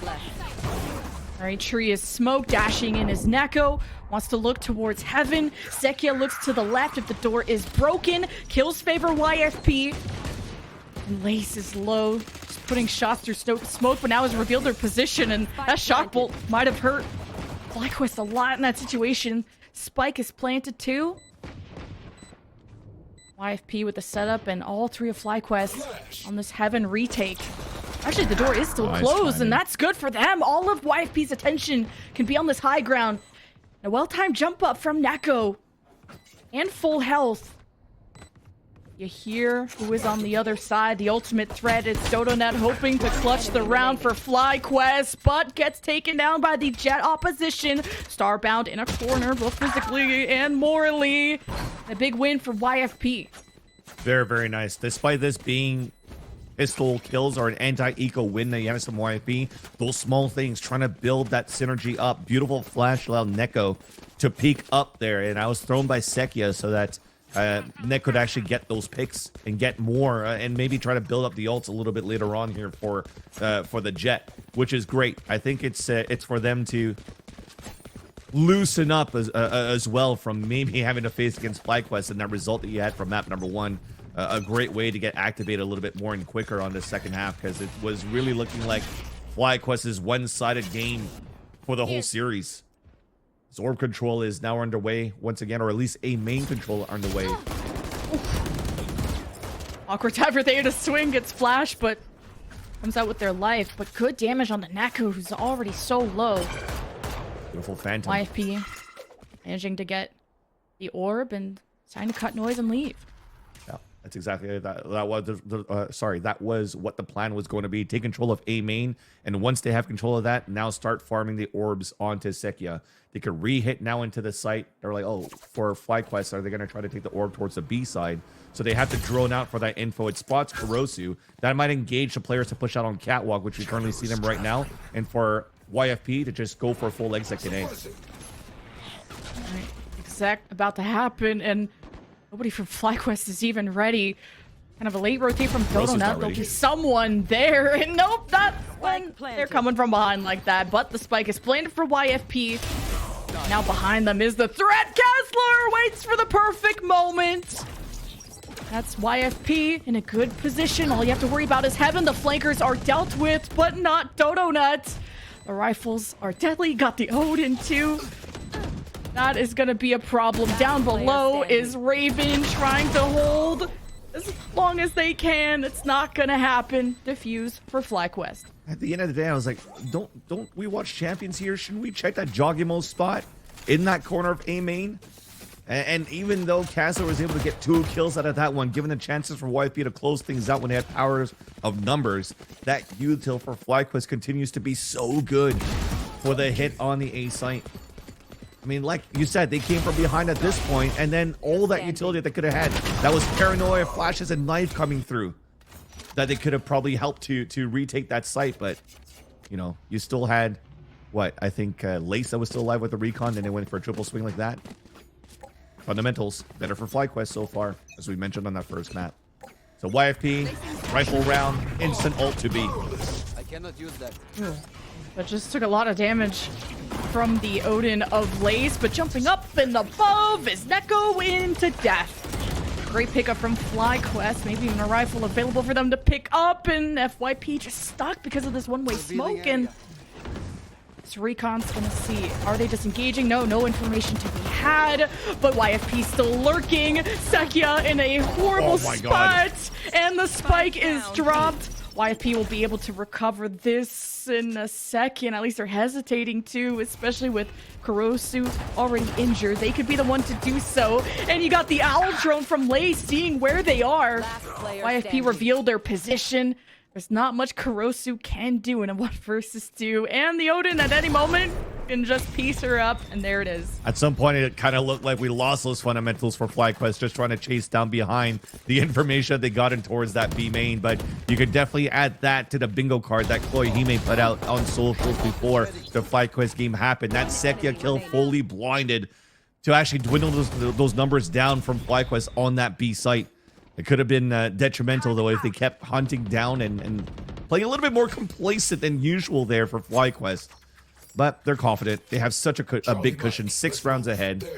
All right, Tree is smoke, dashing in his Neko. Wants to look towards heaven. Sekia looks to the left if the door is broken. Kills favor YFP. And Lace is low. Just putting shots through smoke, but now has revealed their position, and that shock bolt might have hurt FlyQuest a lot in that situation. Spike is planted too. YFP with the setup, and all 3 of FlyQuest on this heaven retake. Actually, the door is still closed, and that's good for them. All of YFP's attention can be on this high ground. A well-timed jump up from Neko. And full health. You hear who is on the other side. The ultimate threat is DodoNet hoping to clutch the round for FlyQuest, but gets taken down by the Jet opposition. Starbound in a corner, both physically and morally. A big win for YFP. Very, very nice. Despite this being pistol kills or an anti-eco win that you have some YFP, those small things trying to build that synergy up. Beautiful flash allowed Neko to peek up there, and I was thrown by Sekia so that Nick could actually get those picks and get more, and maybe try to build up the ults a little bit later on here for the Jet, which is great. I think it's for them to loosen up as well from maybe having to face against FlyQuest and that result that you had from map number 1. A great way to get activated a little bit more and quicker on the second half, because it was really looking like FlyQuest's one-sided game for the whole series. Orb control is now underway once again, or at least a main control underway. Awkward time for Thea to swing, gets flashed, but comes out with their life. But good damage on the Neko, who's already so low. Beautiful Phantom. YFP managing to get the orb and trying to cut noise and leave. Yeah, that's exactly that. That was what the plan was going to be. Take control of A main, and once they have control of that, now start farming the orbs onto Sekia. They could re-hit now into the site. They're like, oh, for FlyQuest, are they going to try to take the orb towards the B side? So they have to drone out for that info. It spots Kurosu. That might engage the players to push out on Catwalk, which we currently see them right now. And for YFP to just go for a full exec in A. Exact about to happen, and nobody from FlyQuest is even ready. Kind of a late rotate from DodoNet. There'll be someone there, and nope, not when they're coming from behind like that. But the spike is planted for YFP. Now behind them is the threat. Kessler waits for the perfect moment. That's YFP in a good position. All you have to worry about is Heaven. The flankers are dealt with, but not Dodonut. The rifles are deadly. Got the Odin too. That is going to be a problem. Down below is Raven trying to hold as long as they can. It's not going to happen. Defuse for FlyQuest. At the end of the day, I was like, don't we watch champions here? Shouldn't we check that Jogimo spot in that corner of A main? And even though Kazler was able to get 2 kills out of that one, given the chances for YFP to close things out when they had powers of numbers, that util for FlyQuest continues to be so good for the hit on the A site. I mean, like you said, they came from behind at this point, and then all that utility that they could have had, that was paranoia, flashes, and knife coming through, that they could have probably helped to retake that site. But, you know, you still had, what, I think Lace that was still alive with the recon, and they went for a triple swing like that. Fundamentals, better for FlyQuest so far, as we mentioned on that first map. So YFP, rifle round, instant ult to B. I cannot use that. But just took a lot of damage from the Odin of Lace, but jumping up and above is Neko into death. Great pickup from FlyQuest, maybe even a rifle available for them to pick up, and FYP just stuck because of this one-way smoke, and this recon's gonna see, are they disengaging? No information to be had, but YFP still lurking. Sekia in a horrible spot, and the spike is dropped. YFP will be able to recover this in a second. At least they're hesitating to, especially with Kurosu already injured. They could be the one to do so. And you got the owl drone from Lace seeing where they are. YFP revealed their position. There's not much Kurosu can do in a 1 versus 2. And the Odin at any moment can just piece her up, and there it is. At some point, it kind of looked like we lost those fundamentals for FlyQuest, just trying to chase down behind the information they got in towards that B main. But you could definitely add that to the bingo card that Chloe Hime put out on socials before the FlyQuest game happened. That Sekia kill fully blinded to actually dwindle those numbers down from FlyQuest on that B site. It could have been detrimental, though, if they kept hunting down and playing a little bit more complacent than usual there for FlyQuest. But they're confident. They have such a big cushion, 6 rounds ahead.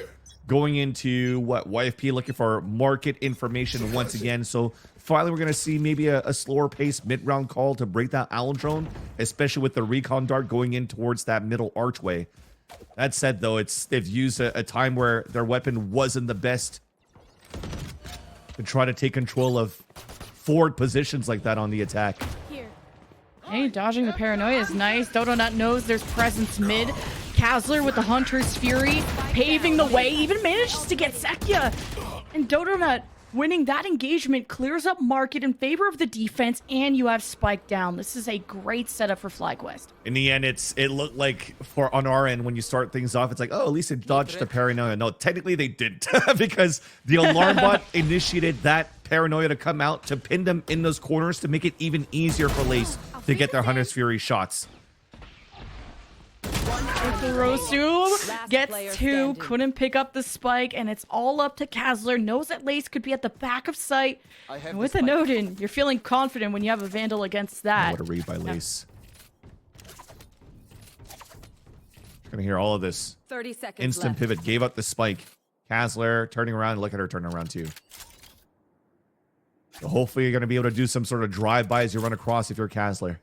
Going into, what, YFP looking for market information once again. So finally, we're going to see maybe a slower pace mid-round call to break that owl drone, especially with the recon dart going in towards that middle archway. That said, though, they've used a time where their weapon wasn't the best to try to take control of forward positions like that on the attack. Hey, dodging the paranoia is nice. Dodonut knows there's presence mid. Kazler with the Hunter's Fury paving the way, even manages to get Sekia. And Dodonut winning that engagement clears up market in favor of the defense, and you have Spike down. This is a great setup for FlyQuest. In the end, it looked like on our end, when you start things off, it's like, oh, at least it dodged the paranoia. No, technically they didn't, because the alarm bot initiated that paranoia to come out to pin them in those corners to make it even easier for Lace to get their Hunter's Fury shots. Kurosu gets 2, couldn't pick up the spike, and it's all up to Kazler. Knows that Lace could be at the back of sight. And with an Odin, you're feeling confident when you have a Vandal against that. What a read by Lace. Gonna hear all of this. 30 seconds Instant left. pivot, gave up the spike. Kazler turning around, look at her turning around too. So hopefully you're gonna be able to do some sort of drive-by as you run across if you're Kazler.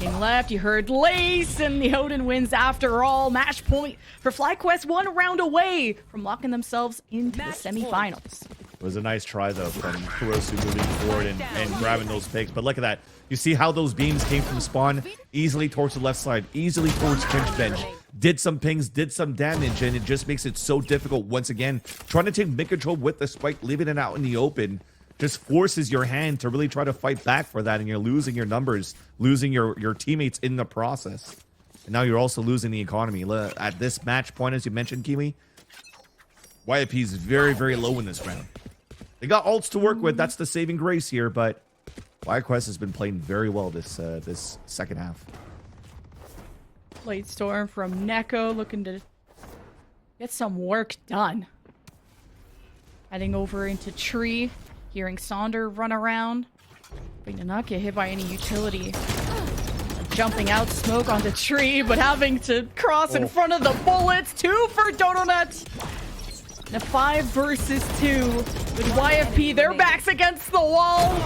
Game left, you heard Lace, and the Odin wins after all. Match point for FlyQuest, 1 round away from locking themselves into the semifinals. It was a nice try, though, from Kurosu moving forward and grabbing those picks. But look at that. You see how those beams came from spawn? Easily towards the left side, easily towards Finch Bench. Did some pings, did some damage, and it just makes it so difficult once again. Trying to take mid-control with the spike, leaving it out in the open, just forces your hand to really try to fight back for that, and you're losing your numbers, losing your teammates in the process. And now you're also losing the economy. At this match point, as you mentioned, Kiwi, YFP is very, very low in this round. They got ults to work with. That's the saving grace here, but FlyQuest has been playing very well this second half. Late storm from Neko, looking to get some work done. Heading over into Tree, hearing Sonder run around. But did not get hit by any utility. Jumping out, smoke onto Tree, but having to cross in front of the bullets. 2 for Dodonut. A 5 versus 2 with YFP. Their backs against the wall.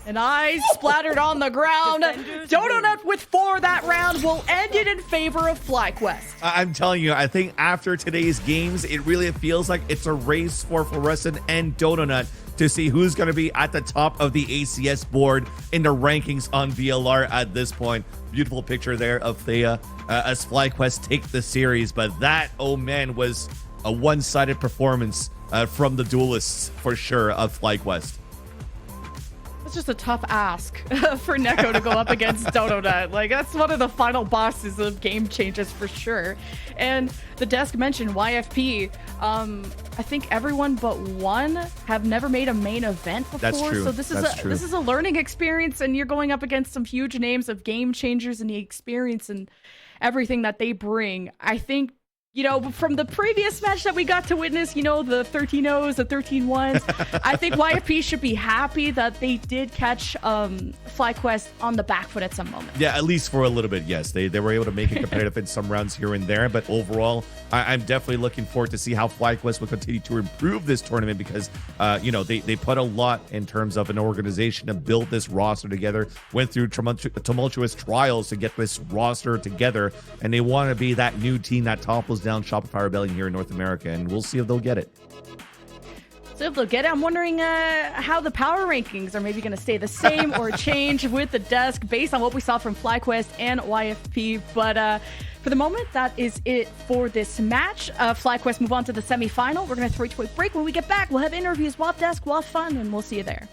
And eyes splattered on the ground. Donut with 4 that round will end it in favor of FlyQuest. I'm telling you, I think after today's games, it really feels like it's a race for Fluorescent and Donut to see who's going to be at the top of the ACS board in the rankings on VLR at this point. Beautiful picture there of Thea as FlyQuest take the series, but that, oh man, was a one-sided performance from the duelists for sure of FlyQuest. It's just a tough ask for Neko to go up against Donut. Like, that's one of the final bosses of Game Changers for sure. And the desk mentioned YFP. I think everyone but one have never made a main event before. That's true. So this is a learning experience, and you're going up against some huge names of Game Changers and the experience and everything that they bring. I think, you know, from the previous match that we got to witness, you know, the 13-0s, the 13-1s, I think YFP should be happy that they did catch FlyQuest on the back foot at some moment. Yeah, at least for a little bit, yes. They were able to make it competitive in some rounds here and there, but overall, I'm definitely looking forward to see how FlyQuest will continue to improve this tournament because, you know, they put a lot in terms of an organization to build this roster together, went through tumultuous trials to get this roster together, and they want to be that new team that topples down Shopify Rebellion here in North America, and we'll see if they'll get it. So if they'll get it, I'm wondering how the power rankings are maybe going to stay the same or change with the desk based on what we saw from FlyQuest and YFP. But for the moment, that is it for this match. FlyQuest move on to the semifinal. We're going to throw a quick break. When we get back, we'll have interviews, we'll have desk, we'll have fun, and we'll see you there.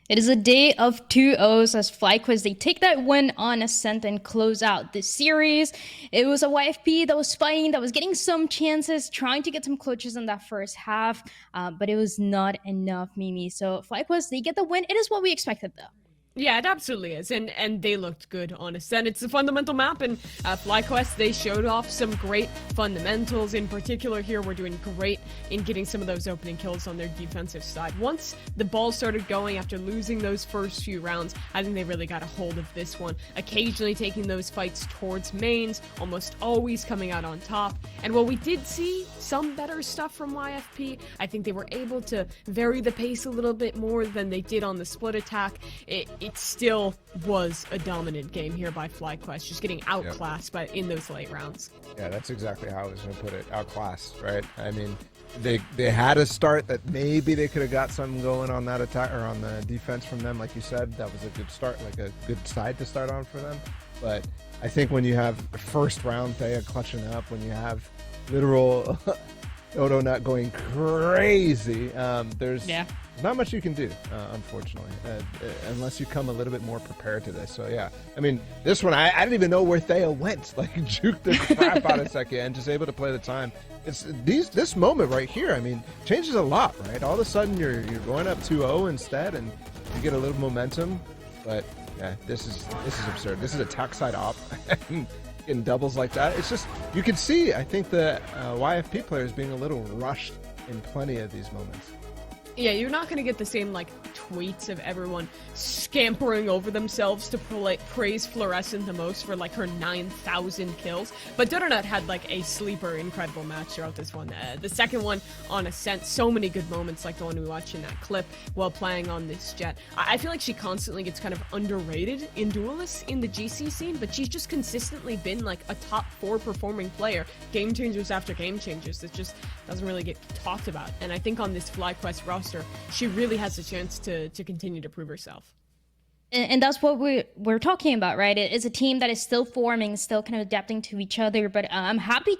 It is a day of 2-0s as FlyQuest, they take that win on Ascent and close out this series. It was a YFP that was fighting, that was getting some chances, trying to get some clutches in that first half, but it was not enough, Mimi. So FlyQuest, they get the win. It is what we expected, though. Yeah, it absolutely is, and they looked good on Ascent. It's a fundamental map, and FlyQuest, they showed off some great fundamentals. In particular here, we're doing great in getting some of those opening kills on their defensive side. Once the ball started going after losing those first few rounds, I think they really got a hold of this one, occasionally taking those fights towards mains, almost always coming out on top. And while we did see some better stuff from YFP, I think they were able to vary the pace a little bit more than they did on the split attack. It still was a dominant game here by FlyQuest, just getting outclassed in those late rounds. Yeah, that's exactly how I was going to put it. Outclassed, right? I mean, they had a start that maybe they could have got something going on that attack or on the defense from them. Like you said, that was a good start, like a good side to start on for them. But I think when you have first round Thea clutching up, when you have literal Dodo not going crazy, there's not much you can do, unfortunately, unless you come a little bit more prepared to this. So yeah, I mean, this one, I didn't even know where Thea went. Like, juked the crap out of Sekia and just able to play the time. It's this moment right here, I mean, changes a lot, right? All of a sudden you're going up 2-0 instead, and you get a little momentum. But yeah, this is absurd. This is a attack side op. In doubles like that, it's just, you can see, I think the YFP players being a little rushed in plenty of these moments. Yeah, you're not going to get the same, like, tweets of everyone scampering over themselves to praise Fluorescent the most for, like, her 9,000 kills. But Donut had, like, a sleeper incredible match throughout this one. The second one on Ascent, so many good moments like the one we watched in that clip while playing on this jet. I feel like she constantly gets kind of underrated in duelists in the GC scene, but she's just consistently been, like, a top 4 performing player, game changers after game changers, that just doesn't really get talked about. And I think on this FlyQuest roster, she really has a chance to continue to prove herself. And that's what we're talking about, right? It's a team that is still forming, still kind of adapting to each other. But I'm happy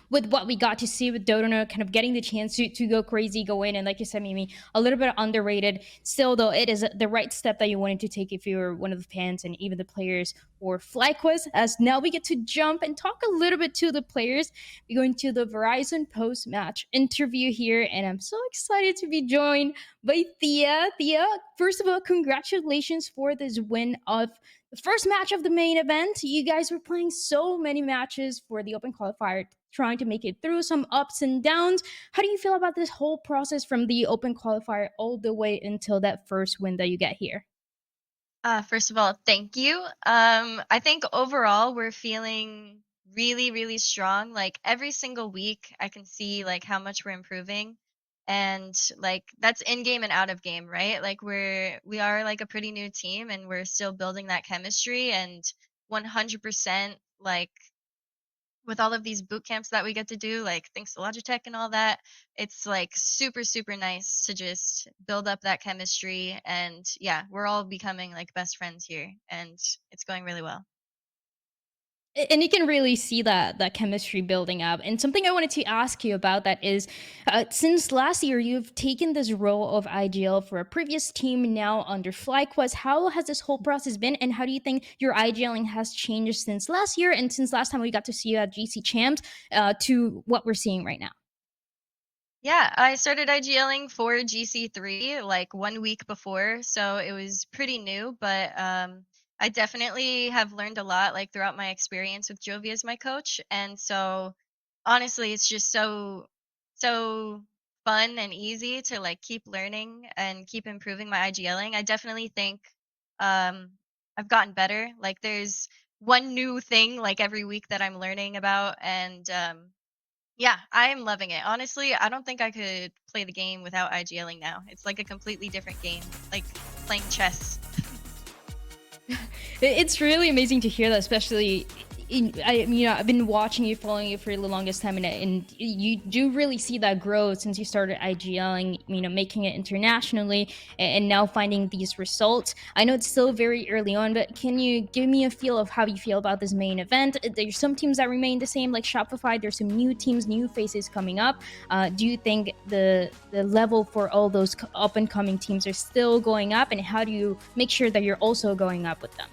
with what we got to see with Dodona kind of getting the chance to go crazy, go in. And like you said, Mimi, a little bit underrated. Still, though, it is the right step that you wanted to take if you were one of the fans and even the players for FlyQuest. As now we get to jump and talk a little bit to the players. We're going to the Verizon post-match interview here. And I'm so excited to be joined by Thea. Thea, first of all, congratulations for this win of the first match of the main event. You guys were playing so many matches for the open qualifier, trying to make it through, some ups and downs. How do you feel about this whole process from the open qualifier all the way until that first win that you get here? First of all, thank you. I think overall we're feeling really, really strong. Like, every single week I can see, like, how much we're improving. And, like, that's in game and out of game, right? Like, we are like a pretty new team, and we're still building that chemistry. And 100%, like, with all of these boot camps that we get to do, like, thanks to Logitech and all that, it's, like, super, super nice to just build up that chemistry. And yeah, we're all becoming, like, best friends here, and it's going really well. And you can really see that chemistry building up. And something I wanted to ask you about that is, since last year, you've taken this role of IGL for a previous team now under FlyQuest. How has this whole process been? And how do you think your IGLing has changed since last year and since last time we got to see you at GC Champs to what we're seeing right now? Yeah, I started IGLing for GC3 like 1 week before, so it was pretty new, but I definitely have learned a lot, like, throughout my experience with Jovi as my coach. And so honestly, it's just so fun and easy to, like, keep learning and keep improving my IGLing. I definitely think I've gotten better. Like, there's one new thing, like, every week that I'm learning about. And yeah, I am loving it. Honestly, I don't think I could play the game without IGLing now. It's like a completely different game, like playing chess. It's really amazing to hear that, especially I've been watching you, following you for the longest time, and you do really see that growth since you started IGLing, making it internationally, and now finding these results. I know it's still very early on, but can you give me a feel of how you feel about this main event? There's some teams that remain the same, like Shopify. There's some new teams, new faces coming up. Do you think the level for all those up and coming teams are still going up, and how do you make sure that you're also going up with them?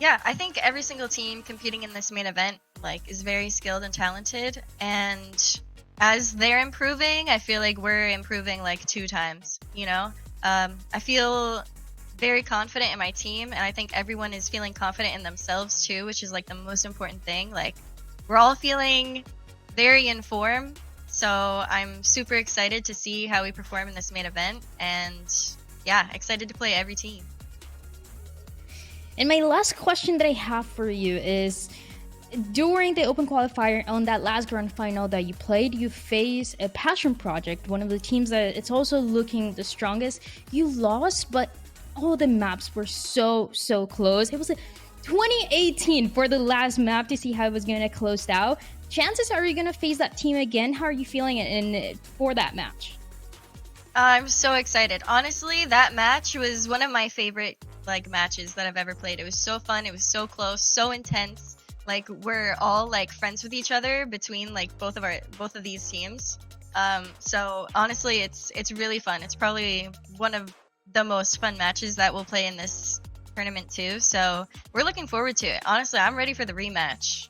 Yeah, I think every single team competing in this main event is very skilled and talented, and as they're improving, I feel like we're improving 2 times. I feel very confident in my team, and I think everyone is feeling confident in themselves too, which is the most important thing. We're all feeling very in form, so I'm super excited to see how we perform in this main event, and yeah, excited to play every team. And my last question that I have for you is, during the open qualifier on that last grand final that you played, you faced a passion project, one of the teams that it's also looking the strongest. You lost, but all the maps were so close. It was 2018 for the last map to see how it was going to close out. Chances are you going to face that team again? How are you feeling for that match? I'm so excited. Honestly, that match was one of my favorite matches that I've ever played. It was so fun. It was so close, so intense. We're all friends with each other between both of these teams. So honestly, it's really fun. It's probably one of the most fun matches that we'll play in this tournament too. So we're looking forward to it. Honestly, I'm ready for the rematch.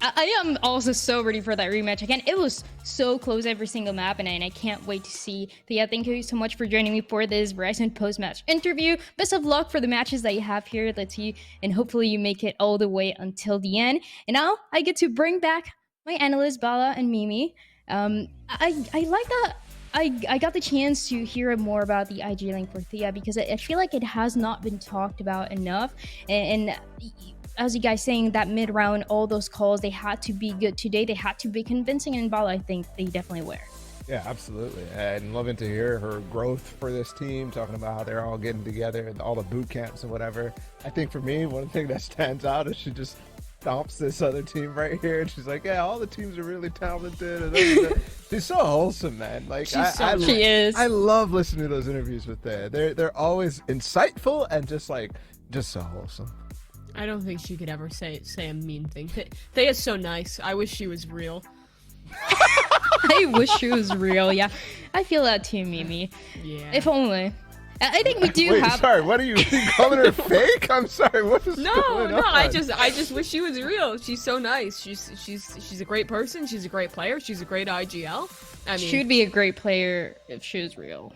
I am also so ready for that rematch again. It was so close every single map, and I can't wait to see. So yeah, thank you so much for joining me for this Verizon post-match interview. Best of luck for the matches that you have here. Let's see, and hopefully you make it all the way until the end. And now I get to bring back my analysts, Bala and Mimi. I like that. I got the chance to hear more about the IG link for Thea, because I feel like it has not been talked about enough. And as you guys saying, that mid-round, all those calls, they had to be good today. They had to be convincing, and Bala, I think they definitely were. Yeah, absolutely. And loving to hear her growth for this team, talking about how they're all getting together and all the boot camps and whatever. I think for me, one thing that stands out is she just stomps this other team right here, and she's like, yeah, all the teams are really talented. And she's so wholesome, man. She is. I love listening to those interviews with Thea. They're always insightful and just so wholesome. I don't think she could ever say a mean thing. Thea's so nice. I wish she was real. I wish she was real. Yeah, I feel that too, Mimi. Yeah. If only. I think we do Wait, have. Sorry, what are you calling her fake? I'm sorry. What is No, going on? I just wish she was real. She's so nice. She's a great person. She's a great player. She's a great IGL. I mean, She would be a great player if she was real.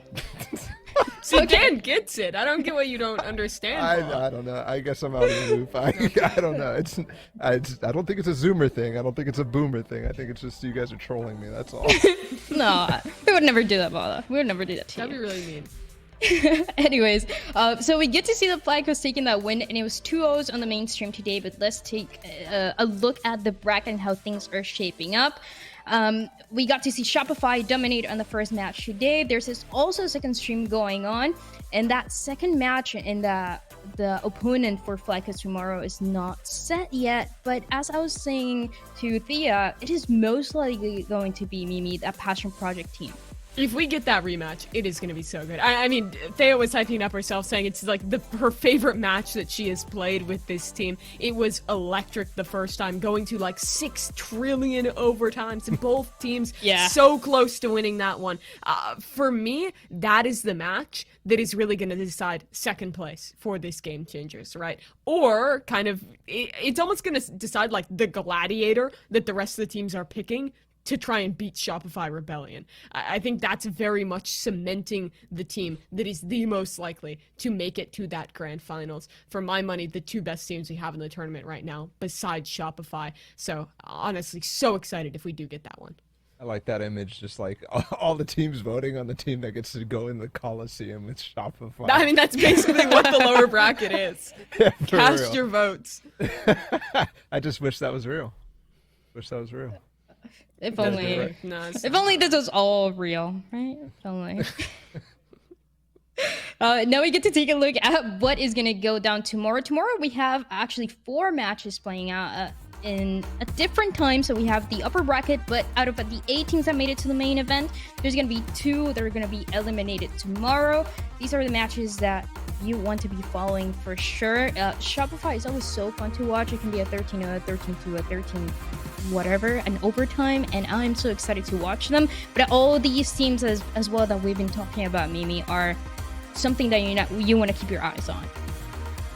See, Dan gets it. I don't get what you don't understand. I don't know. I guess I'm out of the loop. I don't know. I don't think it's a Zoomer thing. I don't think it's a Boomer thing. I think it's just you guys are trolling me. That's all. No, we would never do that, Bala. We would never do that to That'd you. be really mean. Anyways, so we get to see the FlyQuest taking that win, and it was 2-0s on the mainstream today, but let's take a look at the bracket and how things are shaping up. We got to see Shopify dominate on the first match today. There's also a second stream going on, and that second match and the opponent for FlyQuest tomorrow is not set yet, but as I was saying to Thea, it is most likely going to be Mimi, that Passion Project team. If we get that rematch, it is going to be so good. I mean, Thea was hyping up herself, saying it's her favorite match that she has played with this team. It was electric the first time, going to 6 trillion overtimes, and both teams so close to winning that one. For me, that is the match that is really going to decide second place for this Game Changers, right? Or kind of, it's almost going to decide the gladiator that the rest of the teams are picking to try and beat Shopify Rebellion. I think that's very much cementing the team that is the most likely to make it to that grand finals. For my money, the 2 best teams we have in the tournament right now, besides Shopify. So honestly, so excited if we do get that one. I like that image, just all the teams voting on the team that gets to go in the Coliseum with Shopify. I mean, that's basically what the lower bracket is. Yeah, Cast real. your votes. I just wish that was real. Wish that was real. If only. right. No, If only this was all real, right? If only. Now we get to take a look at what is going to go down tomorrow. Tomorrow we have actually 4 matches playing out in a different time. So we have the upper bracket, but out of the 8 teams that made it to the main event, there's going to be 2 that are going to be eliminated tomorrow. These are the matches that you want to be following for sure. Shopify is always so fun to watch. It can be a 13-0, a 13-2, a 13 whatever, an overtime, and I'm so excited to watch them. But all these teams as well that we've been talking about, Mimi, are something that you want to keep your eyes on.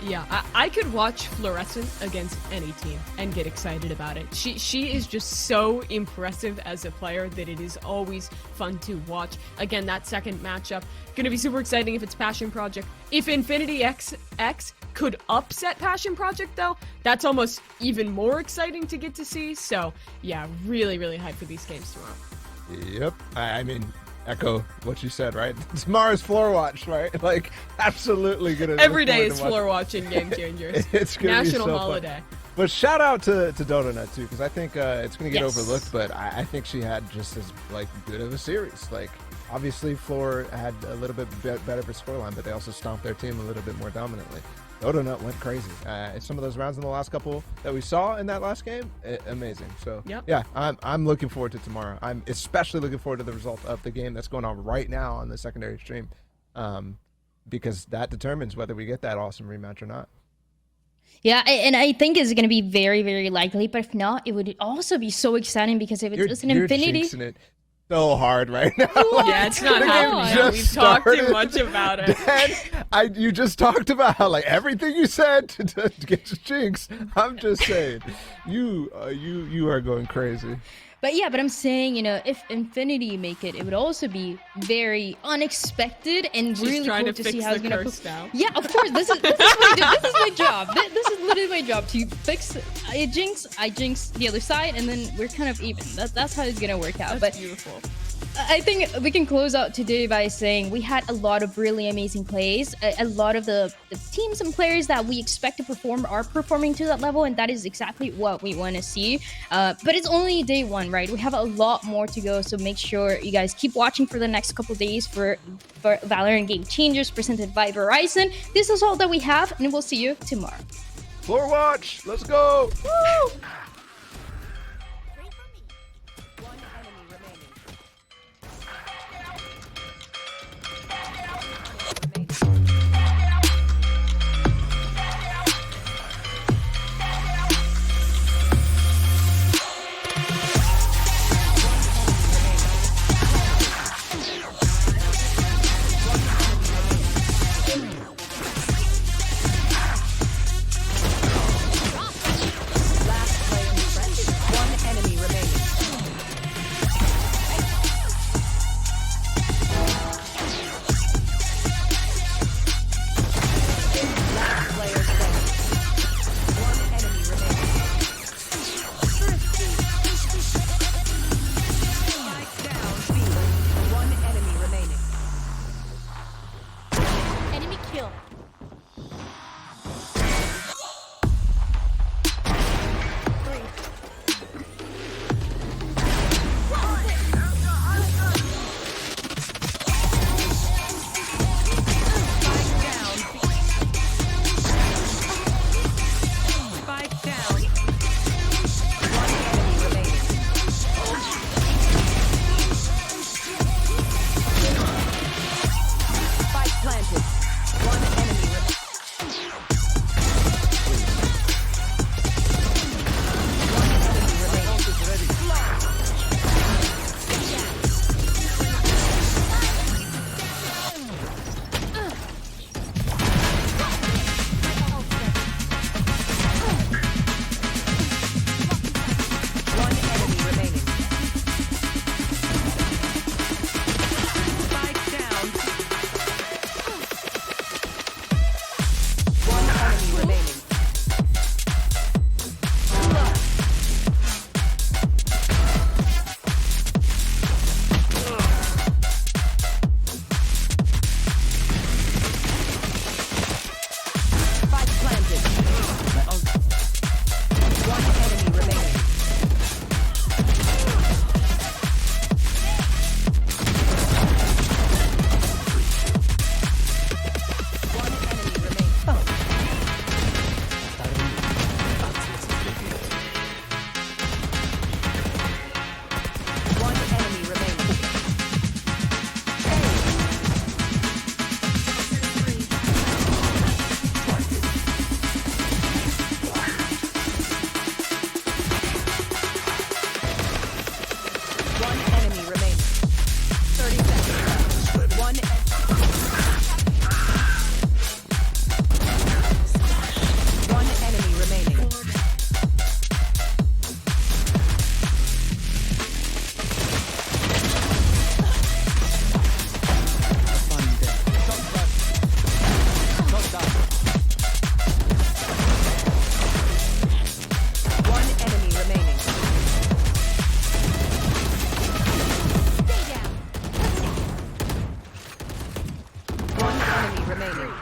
Yeah, I could watch Fluorescent against any team and get excited about it. She is just so impressive as a player that it is always fun to watch. Again, that second matchup, gonna be super exciting if it's Passion Project. If Infinity X could upset Passion Project though, that's almost even more exciting to get to see. So yeah, really, really hyped for these games tomorrow. Yep. I mean, echo what you said, right? Tomorrow's floor watch, right? Like, absolutely gonna. Every day is floor watching Game Changers. It's gonna National be so holiday. Fun. But shout out to Donut too, because I think it's gonna get Yes. overlooked. But I think she had just as like good of a series. Like, obviously, Floor had a little bit better of a scoreline, but they also stomped their team a little bit more dominantly. Donut went crazy. Some of those rounds in the last couple that we saw in that last game, amazing. So Yep. yeah, I'm looking forward to tomorrow. I'm especially looking forward to the result of the game that's going on right now on the secondary stream, because that determines whether we get that awesome rematch or not. Yeah, and I think it's going to be very, very likely. But if not, it would also be so exciting because if it's an Infinity, jinxing it so hard right now. Yeah, it's not Come happening. on. Now. Just We've talked too started. much about it. Dan, you just talked about how, like, everything you said to get your jinx. I'm just saying, you are going crazy. but I'm saying, if Infinity make it, it would also be very unexpected and She's really trying cool to to see fix how it's the gonna. curse now. Yeah, of course. This is my job. This is literally my job to fix. I jinx the other side, and then we're kind of even. That's how it's gonna work out. That's But beautiful. I think we can close out today by saying we had a lot of really amazing plays. A lot of the teams and players that we expect to perform are performing to that level, and that is exactly what we want to see. But it's only day 1, right? We have a lot more to go, so make sure you guys keep watching for the next couple days for VALORANT Game Changers presented by Verizon. This is all that we have, and we'll see you tomorrow. Floor watch, let's go. Woo! Enemy kill. Spike planted. One enemy remaining.